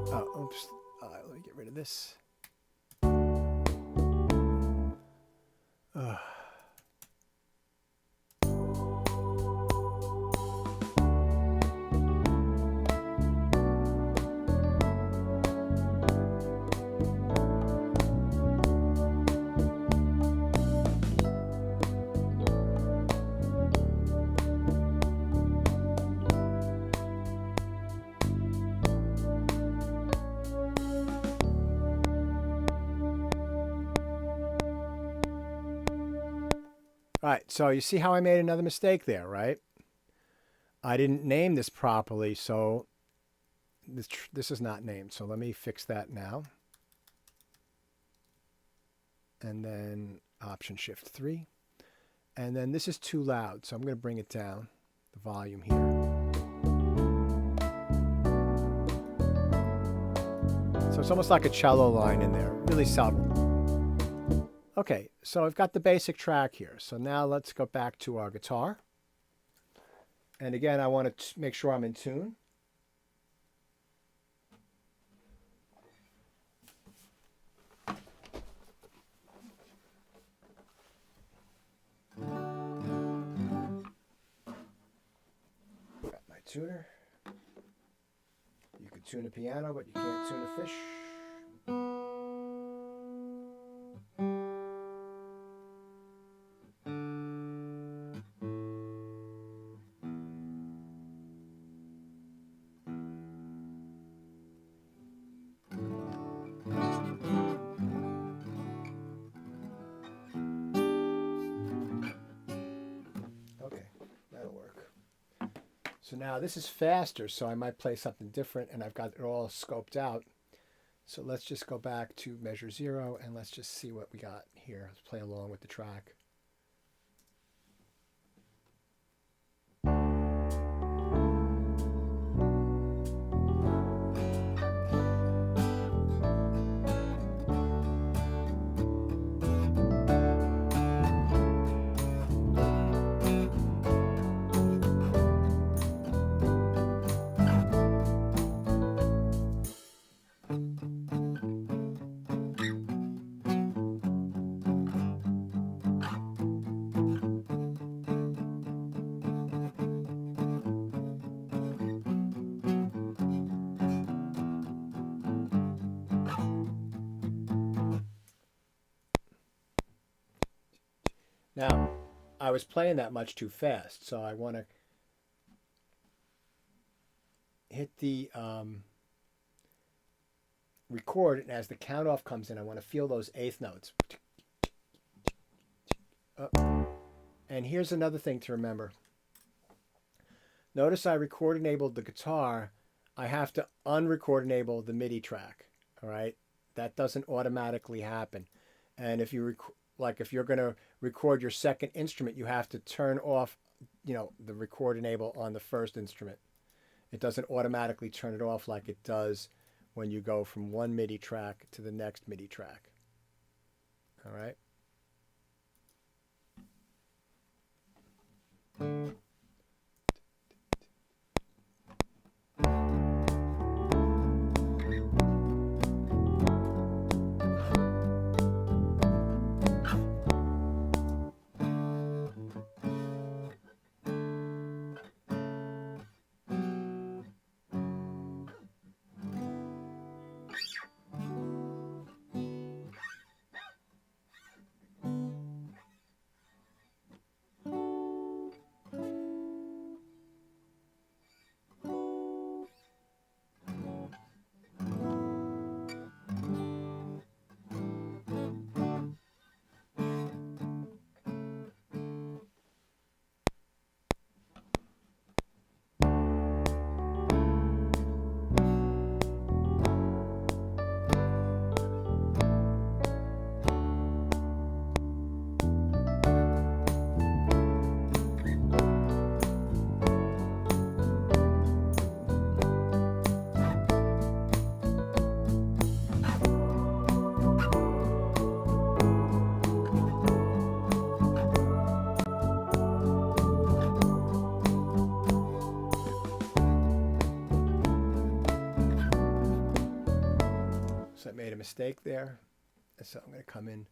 [SPEAKER 1] Oh, oops. Let me get rid of this. All right, so you see how I made another mistake there, right? I didn't name this properly, so this is not named. So let me fix that now. And then Option Shift 3. And then this is too loud, so I'm going to bring it down, the volume here. So it's almost like a cello line in there, really subtle. Okay, so I've got the basic track here. So now let's go back to our guitar. And again, I want to make sure I'm in tune. Got my tuner. You could tune a piano, but you can't tune a fish. So now this is faster, so I might play something different, and I've got it all scoped out. So let's just go back to measure 0, and let's just see what we got here. Let's play along with the track. Now, I was playing that much too fast, so I want to hit the record, and as the count off comes in, I want to feel those eighth notes. And here's another thing to remember. Notice I record enabled the guitar. I have to unrecord enable the MIDI track. All right, that doesn't automatically happen. And if you if you're going to record your second instrument, you have to turn off, the record enable on the first instrument. It doesn't automatically turn it off like it does when you go from one MIDI track to the next MIDI track. All right. So I made a mistake there. So I'm going to come in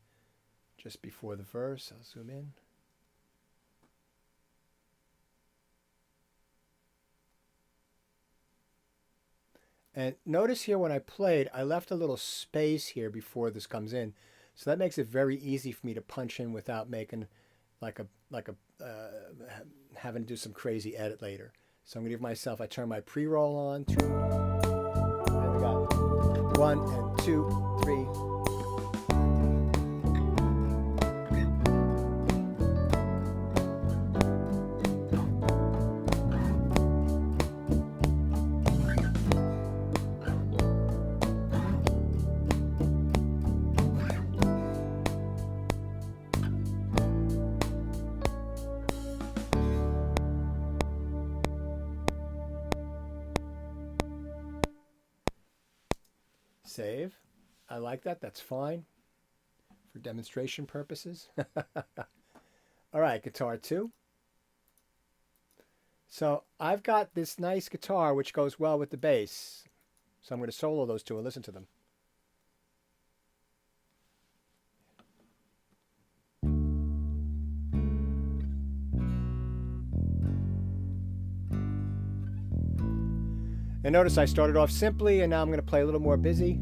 [SPEAKER 1] just before the verse. I'll zoom in. And notice here when I played, I left a little space here before this comes in. So that makes it very easy for me to punch in without making having to do some crazy edit later. So I'm going to give myself, I turn my pre-roll on. And we got 1 and 2, 3. Save. I like that. That's fine for demonstration purposes. All right, guitar 2. So I've got this nice guitar which goes well with the bass. So I'm going to solo those two and listen to them. And notice I started off simply, and now I'm going to play a little more busy.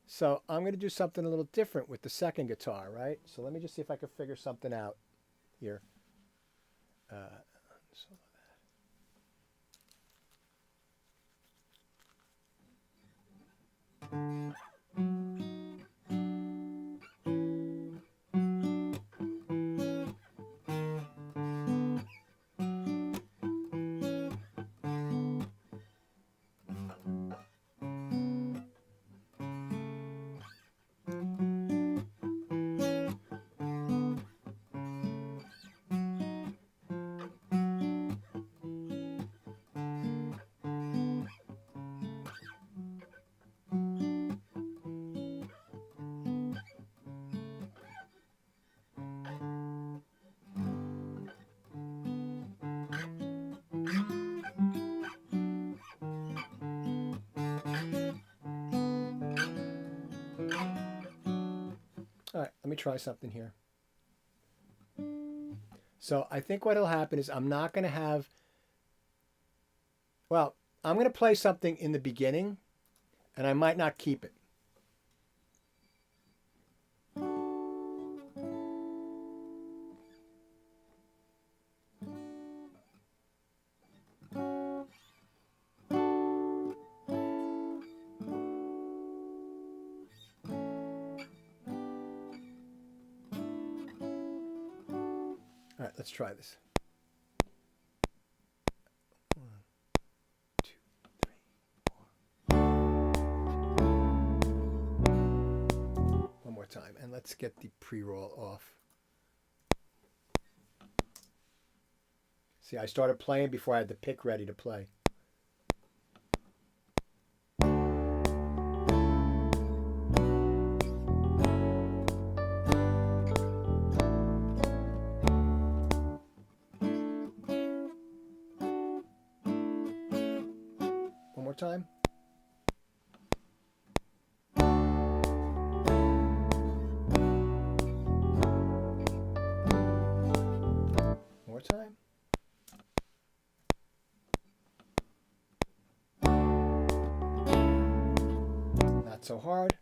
[SPEAKER 1] So I'm going to do something a little different with the second guitar, right? So let me just see if I can figure something out here. All right, let me try something here. So I think what will happen is I'm not going to have, well, I'm going to play something in the beginning, and I might not keep it. All right, let's try this. 1, 2, 3, 4. One more time, and let's get the pre-roll off. See, I started playing before I had the pick ready to play. One more time. More time. Not so hard.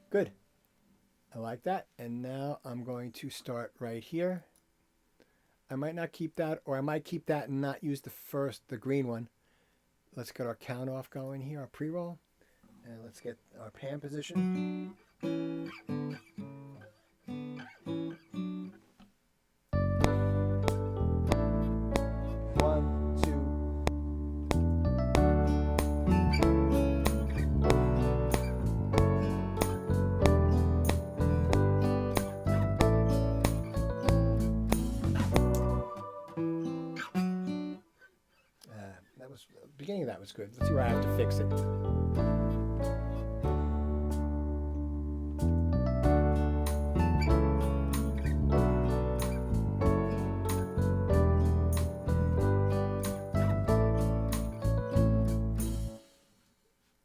[SPEAKER 1] Good. I like that. And now I'm going to start right here. I might not keep that, or I might keep that and not use the green one. Let's get our count off going here, our pre-roll. And let's get our pan position. 1, 2. The beginning of that was good. Let's see where I have to fix it.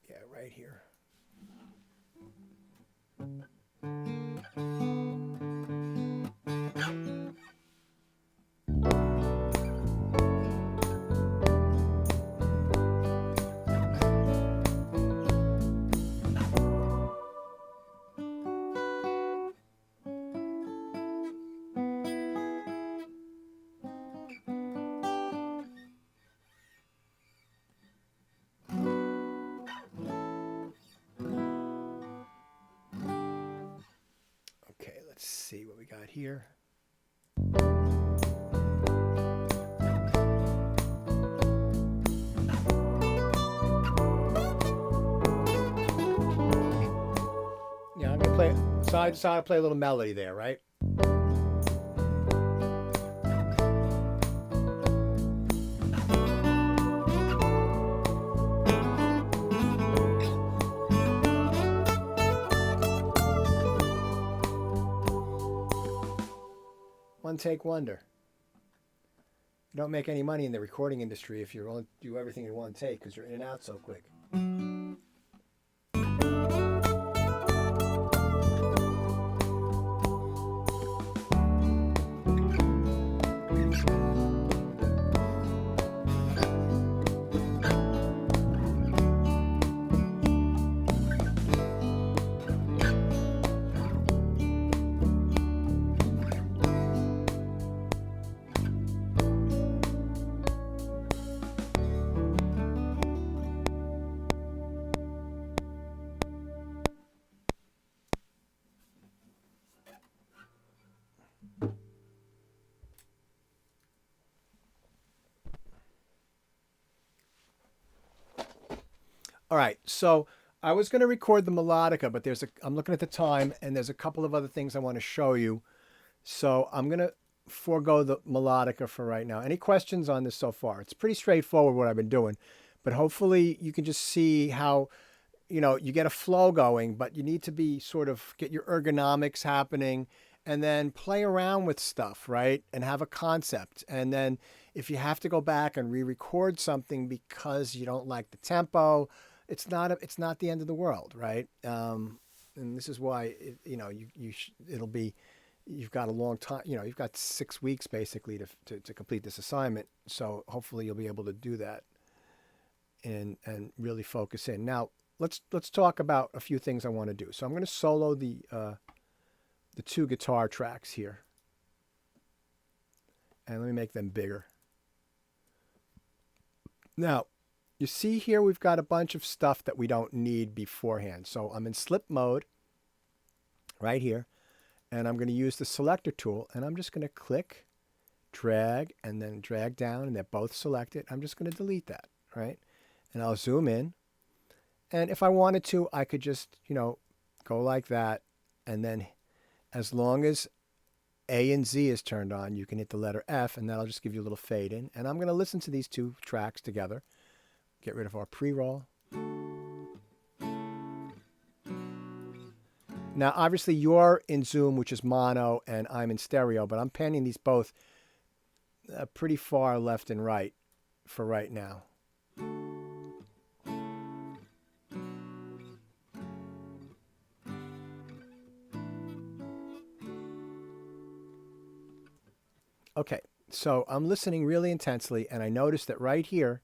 [SPEAKER 1] Yeah, right here. Okay, let's see what we got here. Yeah, I'm gonna play side to side, play a little melody there, right? One take wonder. You don't make any money in the recording industry if you only do everything in one take because you're in and out so quick. All right, so I was going to record the melodica, but I'm looking at the time, and there's a couple of other things I want to show you. So I'm going to forego the melodica for right now. Any questions on this so far? It's pretty straightforward what I've been doing, but hopefully you can just see how, you get a flow going, but you need to be get your ergonomics happening and then play around with stuff, right? And have a concept. And then if you have to go back and re-record something because you don't like the tempo, it's not the end of the world, right? And this is why you've got a long time. You've got 6 weeks basically to complete this assignment. So hopefully you'll be able to do that and really focus in. Now let's talk about a few things I want to do. So I'm going to solo the 2 guitar tracks here, and let me make them bigger. Now, you see here we've got a bunch of stuff that we don't need beforehand. So I'm in slip mode right here, and I'm going to use the selector tool, and I'm just going to click, drag, and then drag down, and they're both selected. I'm just going to delete that, right? And I'll zoom in. And if I wanted to, I could just, go like that. And then as long as A and Z is turned on, you can hit the letter F, and that'll just give you a little fade in. And I'm going to listen to these two tracks together. Get rid of our pre-roll. Now, obviously, you're in Zoom, which is mono, and I'm in stereo, but I'm panning these both pretty far left and right for right now. Okay, so I'm listening really intensely, and I notice that right here,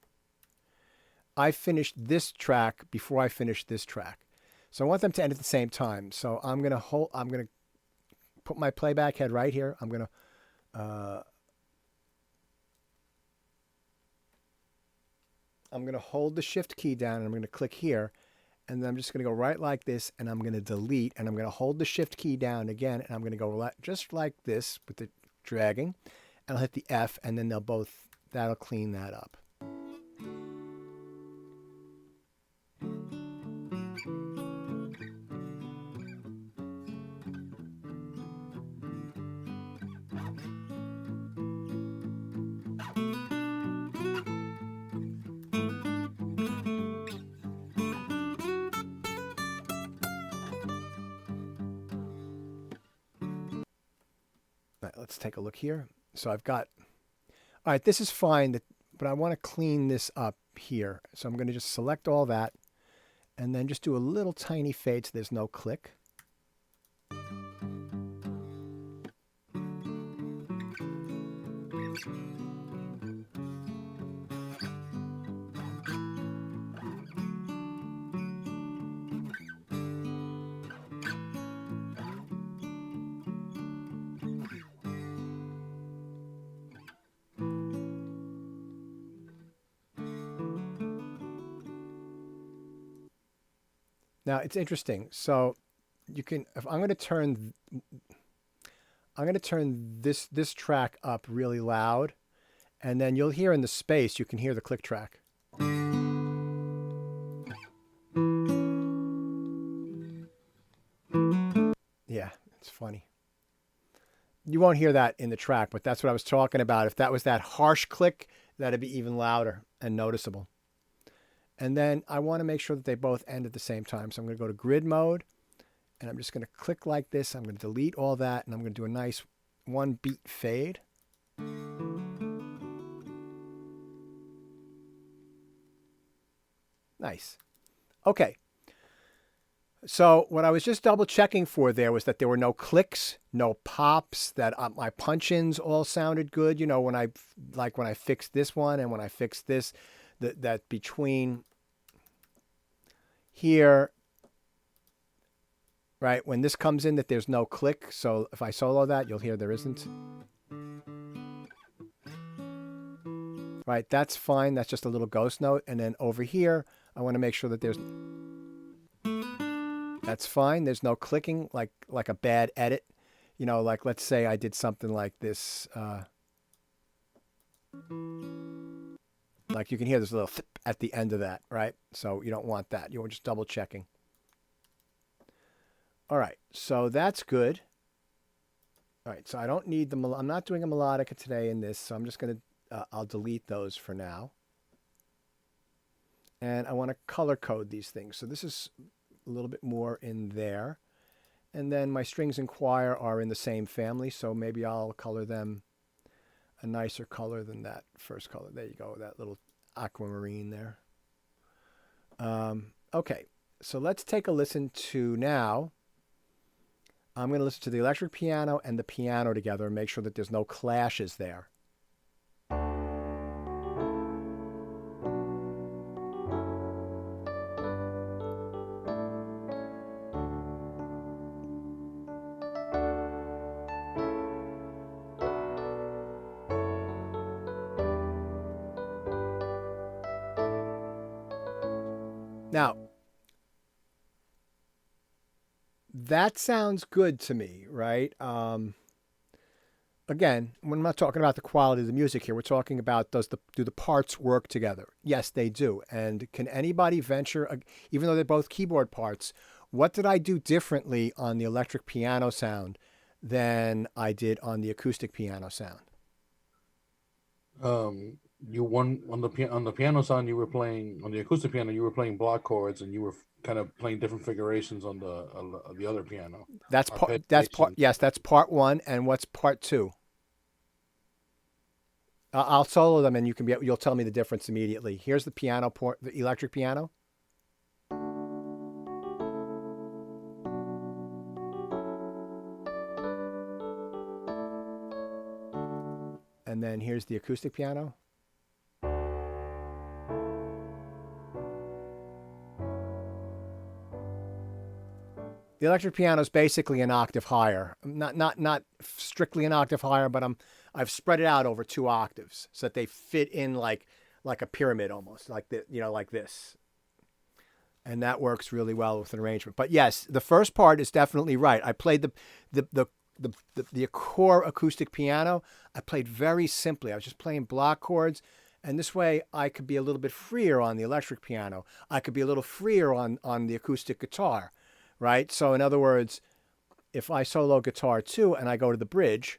[SPEAKER 1] I finished this track before I finished this track. So I want them to end at the same time. So I'm going to put my playback head right here. I'm going to hold the shift key down, and I'm going to click here, and then I'm just going to go right like this, and I'm going to delete, and I'm going to hold the shift key down again, and I'm going to go just like this with the dragging, and I'll hit the F, and then that'll clean that up. All right, let's take a look here. So all right, this is fine, but I want to clean this up here. So I'm going to just select all that and then just do a little tiny fade so there's no click. Now it's interesting. So if I'm going to turn this track up really loud, and then you'll hear in the space, you can hear the click track. Yeah, it's funny. You won't hear that in the track, but that's what I was talking about. If that was that harsh click, that'd be even louder and noticeable. And then I want to make sure that they both end at the same time. So I'm going to go to grid mode, and I'm just going to click like this. I'm going to delete all that, and I'm going to do a nice 1 beat fade. Nice. Okay. So what I was just double checking for there was that there were no clicks, no pops, that my punch-ins all sounded good. When I fixed this one and when I fixed this, that between here, right, when this comes in, that there's no click. So if I solo that, you'll hear there isn't. Right, that's fine. That's just a little ghost note. And then over here, I want to make sure that that's fine. There's no clicking, like a bad edit. Like let's say I did something like this. Like you can hear this little thip at the end of that, right? So you don't want that. You're just double checking. All right, so that's good. All right, so I don't need I'm not doing a melodica today in this, so I'm just going to, I'll delete those for now. And I want to color code these things. So this is a little bit more in there. And then my strings and choir are in the same family, so maybe I'll color them a nicer color than that first color. There you go, that little aquamarine there. Okay, so let's take a listen to now. I'm going to listen to the electric piano and the piano together and make sure that there's no clashes there. Now, that sounds good to me, right? Again, we're not talking about the quality of the music here. We're talking about do the parts work together? Yes, they do. And can anybody venture, even though they're both keyboard parts, what did I do differently on the electric piano sound than I did on the acoustic piano sound?
[SPEAKER 3] You won on the piano sound. You were playing on the acoustic piano. You were playing block chords, and you were kind of playing different figurations on the other piano.
[SPEAKER 1] That's part. Yes, that's part one. And what's part two? I'll solo them, and you'll tell me the difference immediately. Here's the piano port, the electric piano. And then here's the acoustic piano. The electric piano is basically an octave higher. Not strictly an octave higher, but I've spread it out over 2 octaves so that they fit in like a pyramid almost, like like this. And that works really well with an arrangement. But yes, the first part is definitely right. I played the core acoustic piano. I played very simply. I was just playing block chords, and this way I could be a little bit freer on the electric piano. I could be a little freer on the acoustic guitar. Right? So in other words, if I solo guitar 2 and I go to the bridge,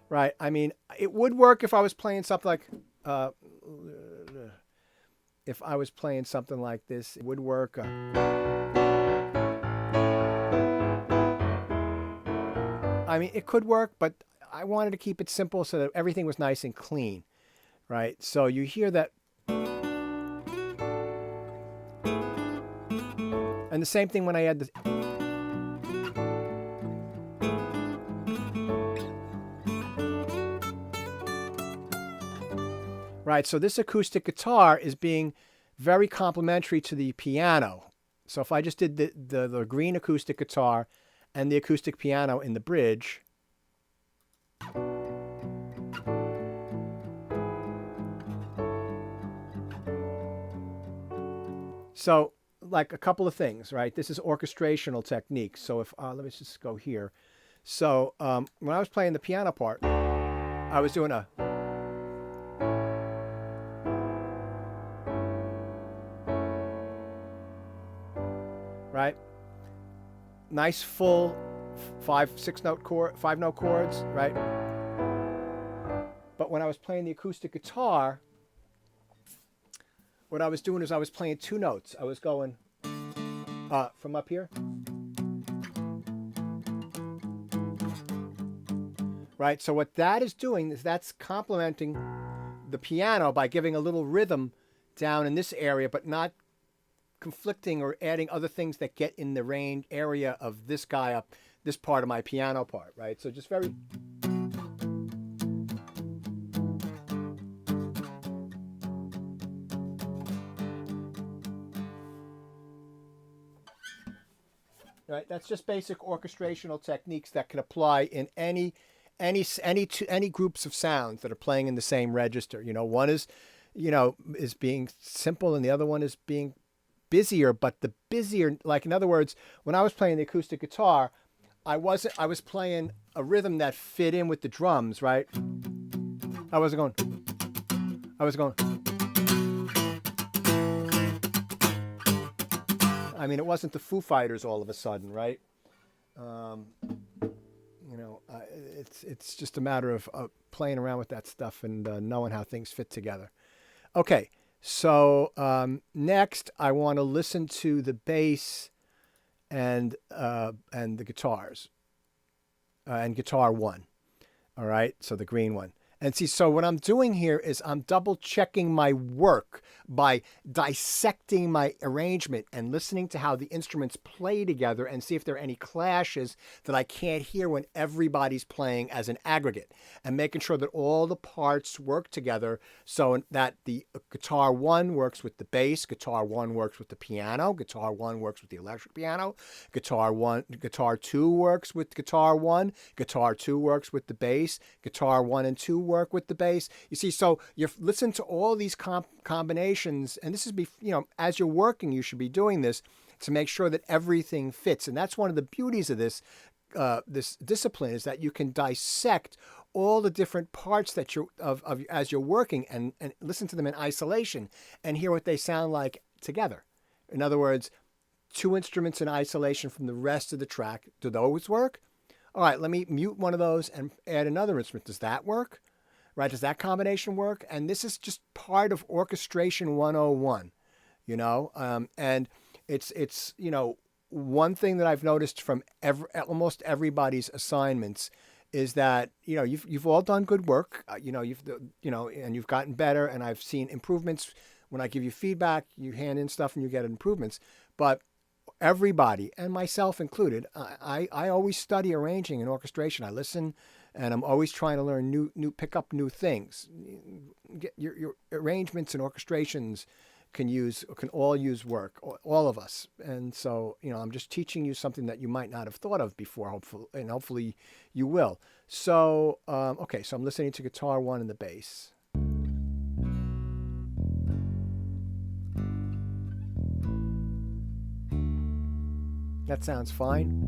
[SPEAKER 1] right? I mean, it would work if I was playing something like, if I was playing something like this, it would work. I mean, it could work, but I wanted to keep it simple so that everything was nice and clean, right? So you hear that. And the same thing when I add the... Right, so this acoustic guitar is being very complementary to the piano. So if I just did the green acoustic guitar and the acoustic piano in the bridge... So... like a couple of things, right? This is orchestrational technique. So if, let me just go here. So when I was playing the piano part, I was doing a, right? Nice full 5 note chords, right? But when I was playing the acoustic guitar, what I was doing is I was playing 2 notes. I was going from up here. Right? So what that is doing is that's complementing the piano by giving a little rhythm down in this area, but not conflicting or adding other things that get in the range area of this guy up, this part of my piano part, right? So just very... Right? That's just basic orchestrational techniques that can apply in any groups of sounds that are playing in the same register. One is, is being simple and the other one is being busier, but the busier, like in other words, when I was playing the acoustic guitar, I was playing a rhythm that fit in with the drums, right? I was going. I mean, it wasn't the Foo Fighters all of a sudden, right? It's just a matter of playing around with that stuff and knowing how things fit together. Okay, so next I want to listen to the bass and the guitars and guitar 1. All right, so the green one. And see, so what I'm doing here is I'm double checking my work by dissecting my arrangement and listening to how the instruments play together and see if there are any clashes that I can't hear when everybody's playing as an aggregate, and making sure that all the parts work together so that the guitar 1 works with the bass, guitar 1 works with the piano, guitar 1 works with the electric piano, guitar 2 works with guitar 1, guitar 2 works with the bass, guitar 1 and 2 work with the bass. You see, so you listen to all these combinations, and this is, as you're working, you should be doing this to make sure that everything fits. And that's one of the beauties of this discipline, is that you can dissect all the different parts that as you're working, and listen to them in isolation and hear what they sound like together. In other words, two instruments in isolation from the rest of the track. Do those work? All right, let me mute one of those and add another instrument. Does that work? Right? Does that combination work? And this is just part of orchestration 101, and it's one thing that I've noticed from almost everybody's assignments is that you've all done good work, and you've gotten better, and I've seen improvements. When I give you feedback, you hand in stuff and you get improvements. But everybody, and myself included, I always study arranging and orchestration. I listen, and I'm always trying to learn pick up new things. Get your arrangements and orchestrations can all use work, all of us. And so, I'm just teaching you something that you might not have thought of before, hopefully you will. So, okay, so I'm listening to guitar 1 and the bass. That sounds fine.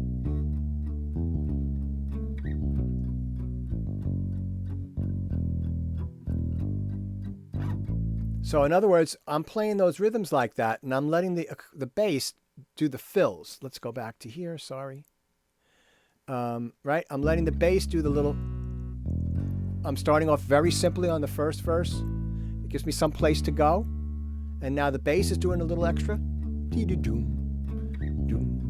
[SPEAKER 1] So in other words, I'm playing those rhythms like that, and I'm letting the bass do the fills. Let's go back to here. Sorry. Right? I'm letting the bass do the little. I'm starting off very simply on the first verse. It gives me some place to go, and now the bass is doing a little extra. Dee-doo-doom, doom.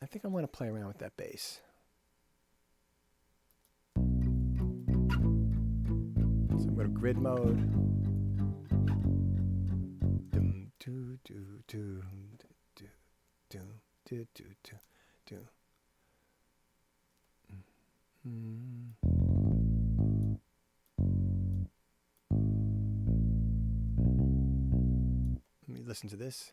[SPEAKER 1] I think I'm going to play around with that bass. So I'm going to grid mode. Dum, doo, doo, doo, doo, doo, doo, doo, doo, doo. Let me listen to this.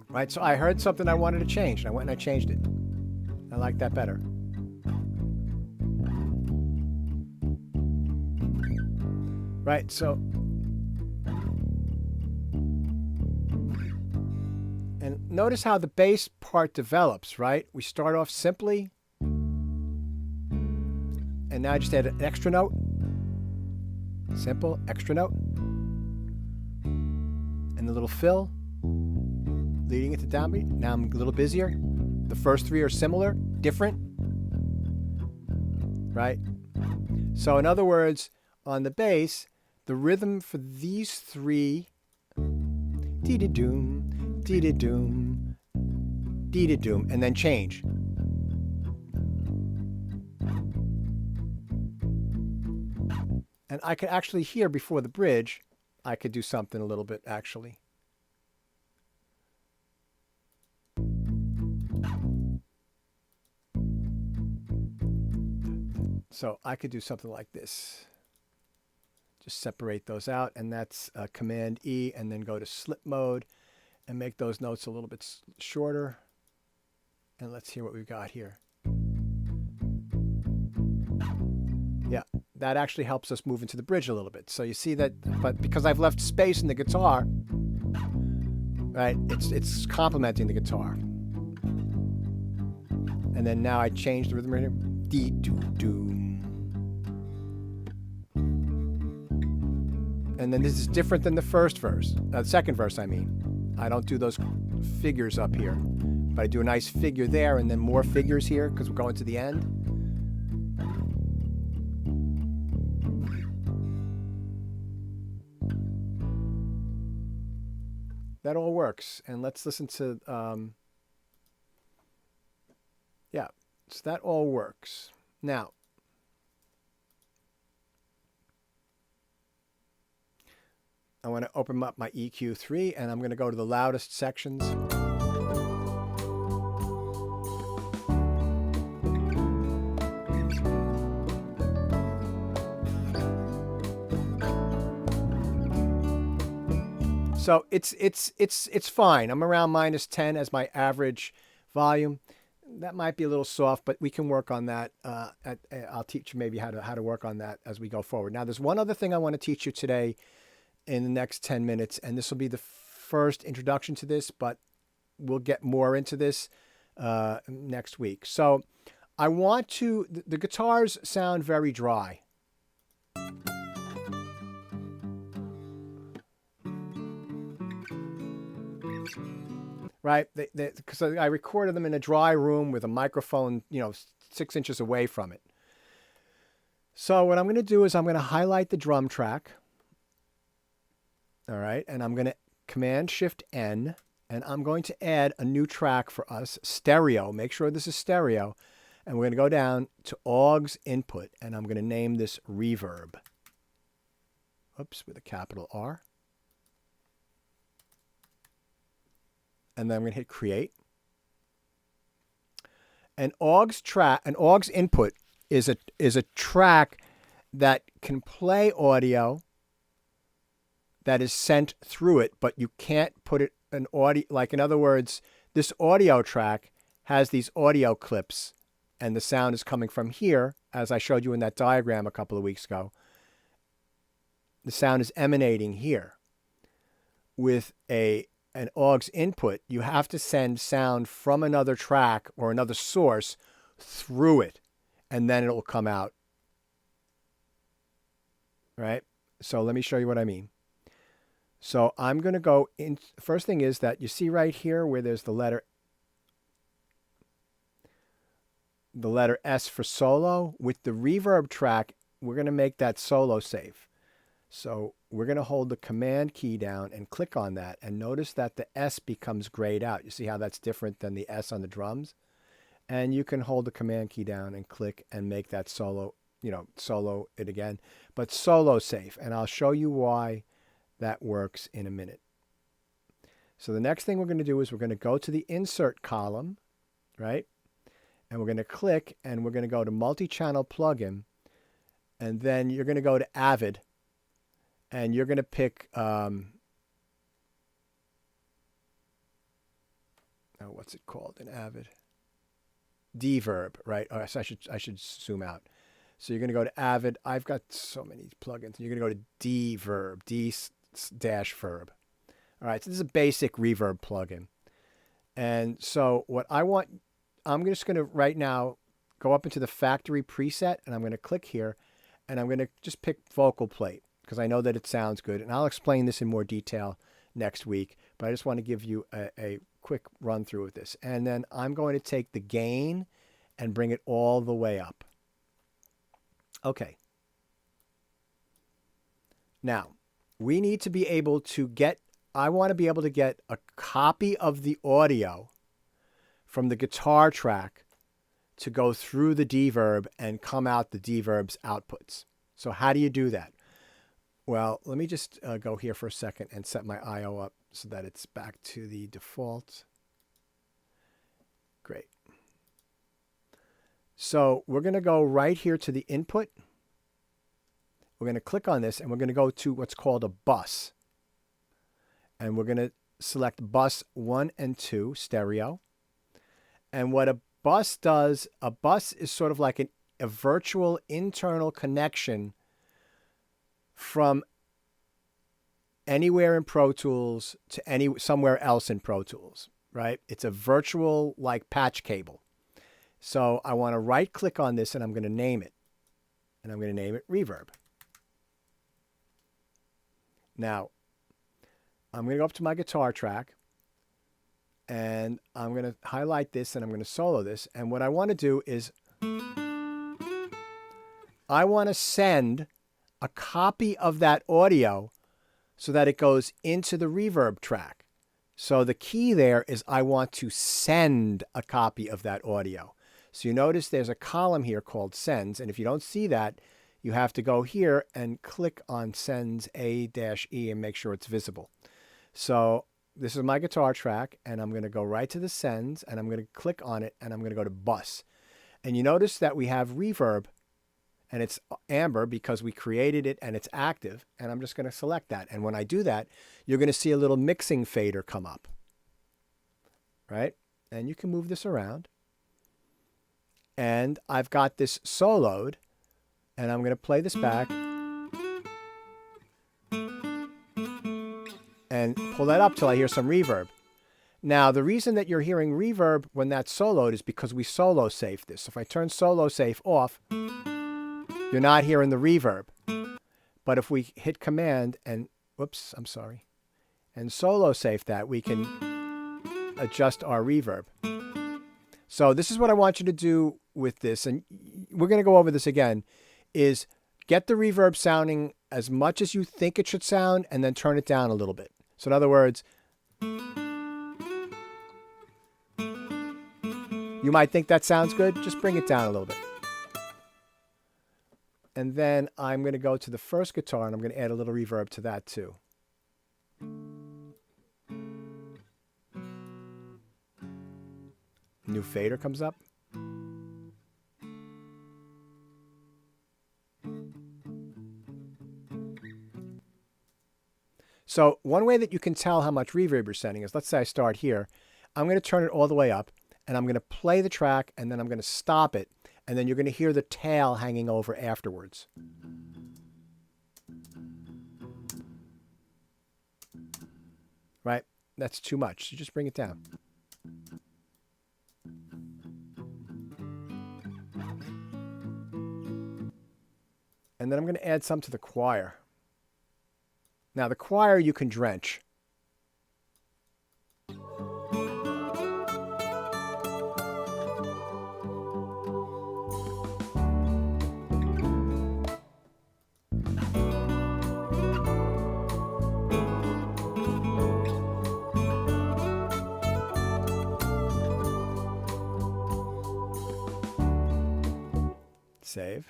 [SPEAKER 1] Right, so I heard something I wanted to change, and I went and I changed it. I like that better. Right, so... And notice how the bass part develops, right? We start off simply, and now I just add an extra note. Simple, extra note. And the little fill, leading it to downbeat. Now I'm a little busier. The first three are similar, different, right? So in other words, on the bass, the rhythm for these three, dee-da-doom, dee-da-doom, dee-da-doom, and then change. And I could actually hear before the bridge, I could do something a little bit actually. So I could do something like this. Just separate those out, and that's Command E, and then go to slip mode and make those notes a little bit shorter. And let's hear what we've got here. Yeah, that actually helps us move into the bridge a little bit. So you see that, but because I've left space in the guitar, right, it's complementing the guitar. And then now I change the rhythm right here. Dee-doo-doo. And then this is different than the first verse, second verse, I mean. I don't do those figures up here, but I do a nice figure there and then more figures here because we're going to the end. That all works. And let's listen to, So that all works. Now, I want to open up my EQ3 and I'm going to go to the loudest sections. So it's fine. I'm around -10 as my average volume. That might be a little soft, but we can work on that. I'll teach you maybe how to work on that as we go forward. Now, there's one other thing I want to teach you today in the next 10 minutes, and this will be the first introduction to this, but we'll get more into this next week. So I want to, the guitars sound very dry. Right? Because I recorded them in a dry room with a microphone, 6 inches away from it. So what I'm going to do is I'm going to highlight the drum track. All right. And I'm going to Command-Shift-N, and I'm going to add a new track for us, stereo. Make sure this is stereo. And we're going to go down to aux input, and I'm going to name this reverb. Oops, with a capital R. And then I'm going to hit create. An aux input is a track that can play audio that is sent through it, but you can't put it an audio, like in other words, this audio track has these audio clips and the sound is coming from here, as I showed you in that diagram a couple of weeks ago. The sound is emanating here. With an aux input, you have to send sound from another track or another source through it, and then it will come out. Right? So let me show you what I mean. So I'm going to go in. First thing is that you see right here where there's the letter S for solo. With the reverb track, we're going to make that solo safe. So we're going to hold the Command key down and click on that. And notice that the S becomes grayed out. You see how that's different than the S on the drums? And you can hold the Command key down and click and make that solo, solo it again. But solo safe. And I'll show you why that works in a minute. So the next thing we're going to do is we're going to go to the Insert column, right? And we're going to click and we're going to go to Multi-Channel Plugin. And then you're going to go to Avid. And you're going to pick, what's it called in Avid? Deverb, right? Oh, so I should zoom out. So you're going to go to Avid. I've got so many plugins. You're going to go to Deverb, D-verb. All right, so this is a basic reverb plugin. And so what I'm just going to right now go up into the factory preset, and I'm going to click here, and I'm going to just pick vocal plate, because I know that it sounds good. And I'll explain this in more detail next week, but I just want to give you a quick run through of this. And then I'm going to take the gain and bring it all the way up. Okay. Now, we need to be able to I want to be able to get a copy of the audio from the guitar track to go through the deverb and come out the deverb's outputs. So how do you do that? Well, let me just go here for a second and set my I/O up so that it's back to the default. Great. So we're going to go right here to the input. We're going to click on this and we're going to go to what's called a bus. And we're going to select bus 1 and 2, stereo. And what a bus does, a bus is sort of like a virtual internal connection from anywhere in Pro Tools to somewhere else in Pro Tools, right? It's a virtual like patch cable. So I want to right click on this and I'm going to name it. And I'm going to name it reverb. Now, I'm going to go up to my guitar track and I'm going to highlight this and I'm going to solo this. And what I want to do is I want to send a copy of that audio so that it goes into the reverb track. So the key there is I want to send a copy of that audio. So you notice there's a column here called Sends, and if you don't see that, you have to go here and click on Sends A-E and make sure it's visible. So this is my guitar track, and I'm going to go right to the Sends, and I'm going to click on it, and I'm going to go to Bus. And you notice that we have reverb, and it's amber because we created it and it's active, and I'm just going to select that. And when I do that, you're going to see a little mixing fader come up, right? And you can move this around. And I've got this soloed, and I'm going to play this back and pull that up till I hear some reverb. Now, the reason that you're hearing reverb when that's soloed is because we solo safe this. If I turn solo safe off, you're not hearing the reverb. But if we hit Command and, whoops, I'm sorry, and solo safe that, we can adjust our reverb. So this is what I want you to do with this, and we're going to go over this again, is get the reverb sounding as much as you think it should sound, and then turn it down a little bit. So in other words, you might think that sounds good, just bring it down a little bit. And then I'm going to go to the first guitar, and I'm going to add a little reverb to that too. New fader comes up. So one way that you can tell how much reverb you're sending is, let's say I start here. I'm going to turn it all the way up, and I'm going to play the track, and then I'm going to stop it, and then you're going to hear the tail hanging over afterwards. Right? That's too much. So just bring it down. And then I'm going to add some to the choir. Now the choir you can drench. Save.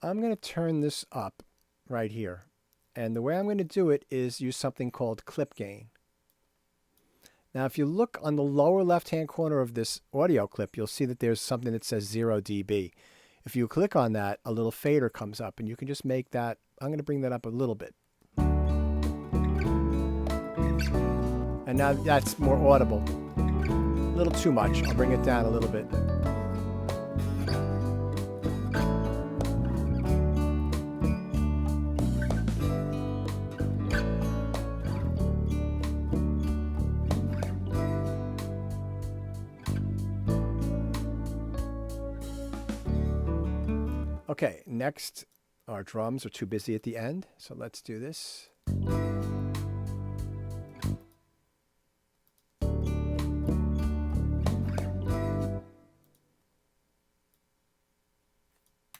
[SPEAKER 1] I'm going to turn this up right here. And the way I'm going to do it is use something called clip gain. Now, if you look on the lower left-hand corner of this audio clip, you'll see that there's something that says 0 dB. If you click on that, a little fader comes up, and you can just make that, I'm going to bring that up a little bit. And now that's more audible. A little too much. I'll bring it down a little bit. Okay, next, our drums are too busy at the end, so let's do this.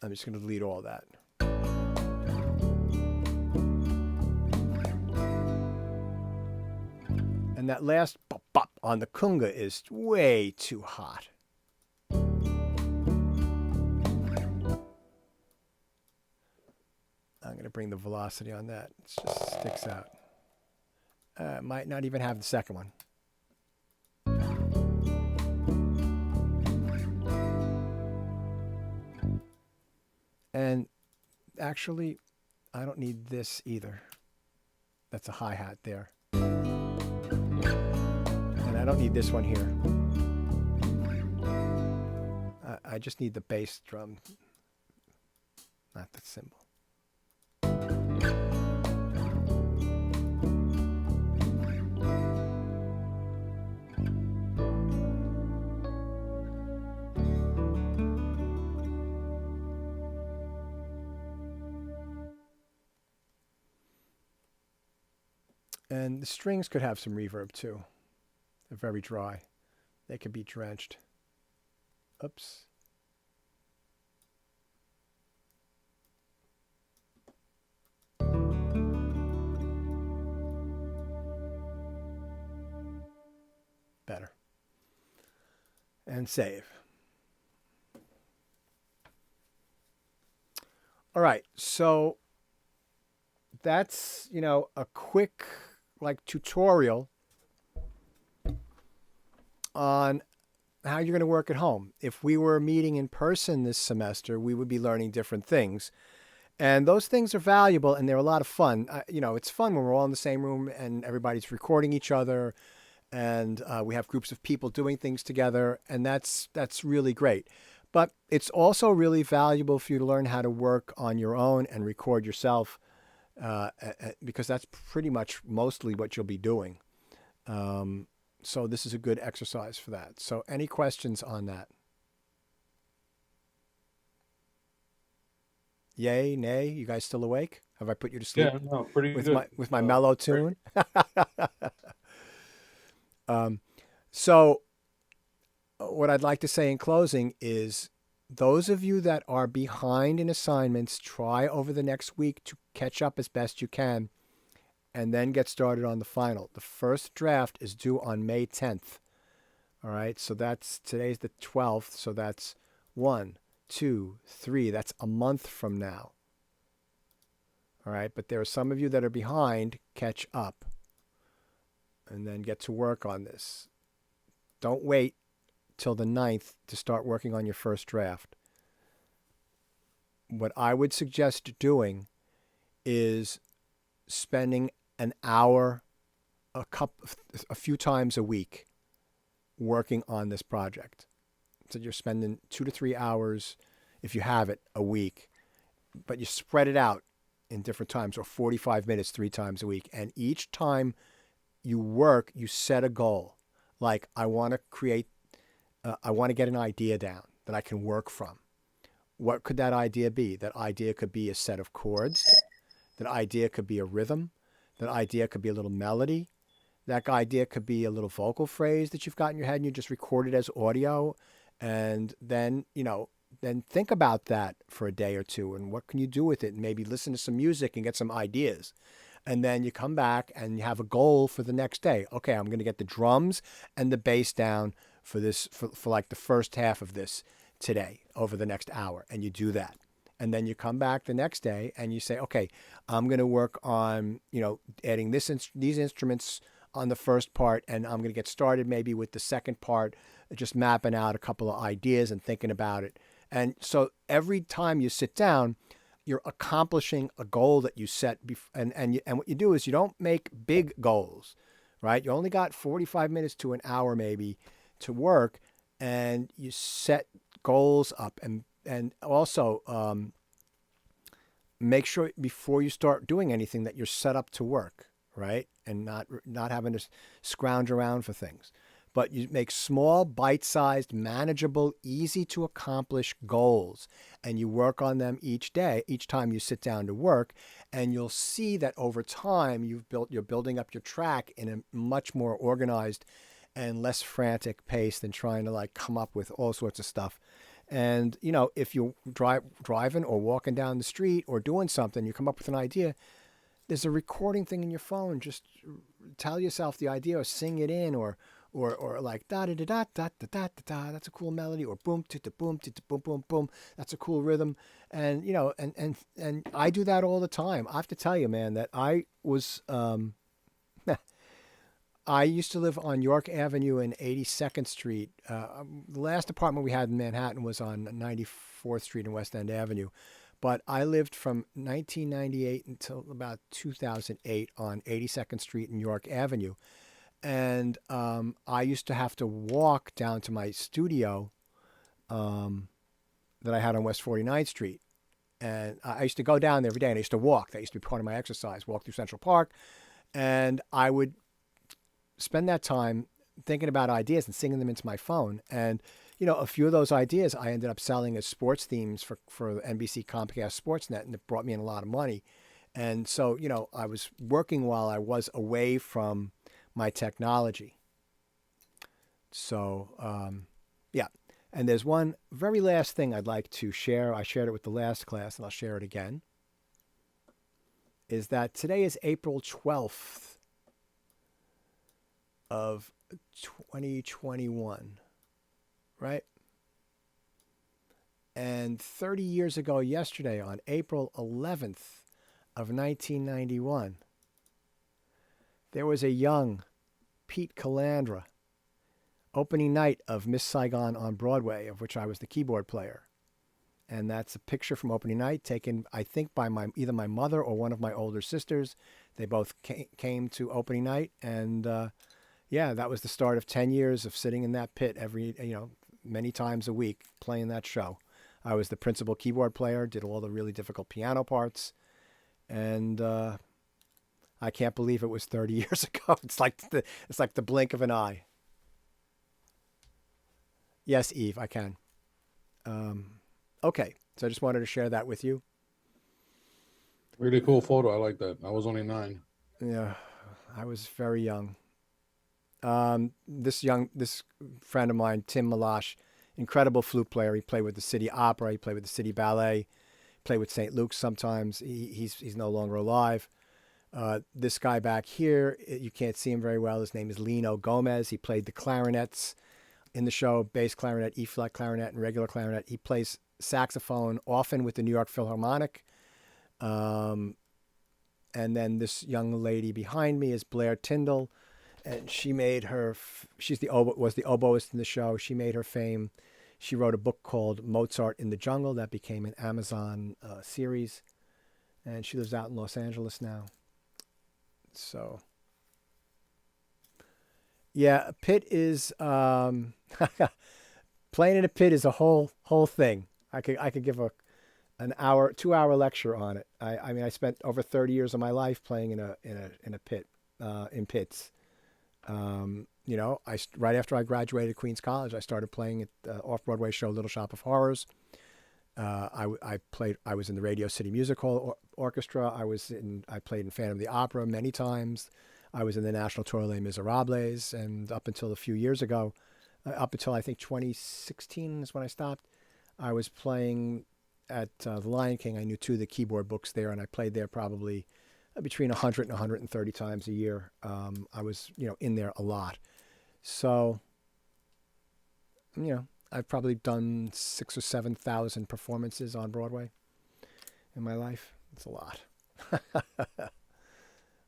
[SPEAKER 1] I'm just going to delete all that. And that last bop bop on the conga is way too hot. I'm going to bring the velocity on that. It just sticks out. Might not even have the second one. And actually, I don't need this either. That's a hi-hat there. And I don't need this one here. I just need the bass drum, not the cymbal. And the strings could have some reverb too. They're very dry. They could be drenched. Oops. Better. And save. All right, so that's, a quick tutorial on how you're going to work at home. If we were meeting in person this semester, we would be learning different things. And those things are valuable and they're a lot of fun. It's fun when we're all in the same room and everybody's recording each other and we have groups of people doing things together, and that's really great. But it's also really valuable for you to learn how to work on your own and record yourself because that's pretty much mostly what you'll be doing. So this is a good exercise for that. So any questions on that? Yay, nay, you guys still awake? Have I put you to sleep?
[SPEAKER 3] Yeah, no, pretty
[SPEAKER 1] with
[SPEAKER 3] good.
[SPEAKER 1] My mellow tune? So what I'd like to say in closing is those of you that are behind in assignments, try over the next week to catch up as best you can and then get started on the final. The first draft is due on May 10th. All right, so today's the 12th, so that's 1, 2, 3. That's a month from now. All right, but there are some of you that are behind. Catch up and then get to work on this. Don't wait till the 9th to start working on your first draft. What I would suggest doing is spending an hour a few times a week working on this project. So you're spending 2 to 3 hours, if you have it, a week, but you spread it out in different times, or 45 minutes 3 times a week. And each time you work, you set a goal. Like, I want to get an idea down that I can work from. What could that idea be? That idea could be a set of chords. That idea could be a rhythm. That idea could be a little melody. That idea could be a little vocal phrase that you've got in your head and you just record it as audio. And then, then think about that for a day or two and what can you do with it, and maybe listen to some music and get some ideas. And then you come back and you have a goal for the next day. Okay, I'm going to get the drums and the bass down for this, for like the first half of this today over the next hour. And you do that. And then you come back the next day and you say, okay, I'm going to work on, adding these instruments on the first part, and I'm going to get started maybe with the second part, just mapping out a couple of ideas and thinking about it. And so every time you sit down, you're accomplishing a goal that you set. And what you do is you don't make big goals, right? You only got 45 minutes to an hour maybe to work, and you set goals up. And also make sure before you start doing anything that you're set up to work, right? And not having to scrounge around for things. But you make small, bite-sized, manageable, easy to accomplish goals, and you work on them each day, each time you sit down to work, and you'll see that over time you're building up your track in a much more organized and less frantic pace than trying to come up with all sorts of stuff. And if you're driving or walking down the street or doing something, you come up with an idea. There's a recording thing in your phone. Just tell yourself the idea or sing it in, or like da da da da da da da da. That's a cool melody. Or boom to boom to boom boom boom. That's a cool rhythm. And and I do that all the time. I have to tell you, man, that I was I used to live on York Avenue and 82nd Street. The last apartment we had in Manhattan was on 94th Street and West End Avenue. But I lived from 1998 until about 2008 on 82nd Street and York Avenue. And I used to have to walk down to my studio that I had on West 49th Street. And I used to go down there every day, and I used to walk. That used to be part of my exercise, walk through Central Park. And I would spend that time thinking about ideas and singing them into my phone. And a few of those ideas I ended up selling as sports themes for NBC Comcast Sportsnet, and it brought me in a lot of money. And so, I was working while I was away from my technology. So, yeah. And there's one very last thing I'd like to share. I shared it with the last class, and I'll share it again. Is that today is April 12th of 2021, right? And 30 years ago yesterday, on April 11th of 1991, there was a young Pete Calandra opening night of Miss Saigon on Broadway, of which I was the keyboard player. And that's a picture from opening night taken, I think, by either my mother or one of my older sisters. They both came to opening night. And yeah, that was the start of 10 years of sitting in that pit many times a week playing that show. I was the principal keyboard player, did all the really difficult piano parts. And I can't believe it was 30 years ago. It's like the blink of an eye. Yes, Eve, I can. Okay, so I just wanted to share that with you.
[SPEAKER 3] Really cool photo. I like that. I was only 9.
[SPEAKER 1] Yeah, I was very young. This friend of mine, Tim Malash, incredible flute player. He played with the City Opera. He played with the City Ballet. Played with St. Luke's sometimes. He's no longer alive. This guy back here, you can't see him very well. His name is Lino Gomez. He played the clarinets in the show, bass clarinet, E-flat clarinet, and regular clarinet. He plays saxophone often with the New York Philharmonic. And then this young lady behind me is Blair Tyndall, and she made was the oboist in the show. She made her fame. She wrote a book called Mozart in the Jungle that became an Amazon series, and she lives out in Los Angeles now. So, yeah, a pit is playing in a pit is a whole thing. I could give an hour, 2-hour lecture on it. I mean, I spent over 30 years of my life playing in a pit, in pits. Right after I graduated Queens College, I started playing at the off-Broadway show Little Shop of Horrors. I was in the Radio City Music Hall Orchestra. I played in Phantom of the Opera many times. I was in the National Tour Les Miserables, and up until a few years ago, up until I think 2016 is when I stopped, I was playing at the Lion King. I knew 2 of the keyboard books there, and I played there probably between 100 and 130 times a year. I was, in there a lot. So, I've probably done 6,000 or 7,000 performances on Broadway in my life. It's a lot.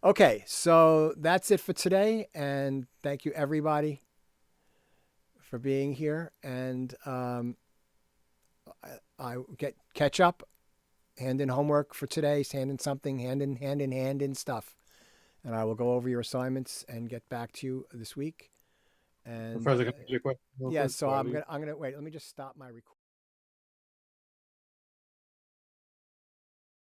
[SPEAKER 1] Okay, so that's it for today, and thank you everybody for being here. And I catch up, hand in homework for today, hand in something, hand in stuff, and I will go over your assignments and get back to you this week. And
[SPEAKER 3] Professor, can I ask you a question?
[SPEAKER 1] yeah, so I'm gonna wait. Let me just stop my recording.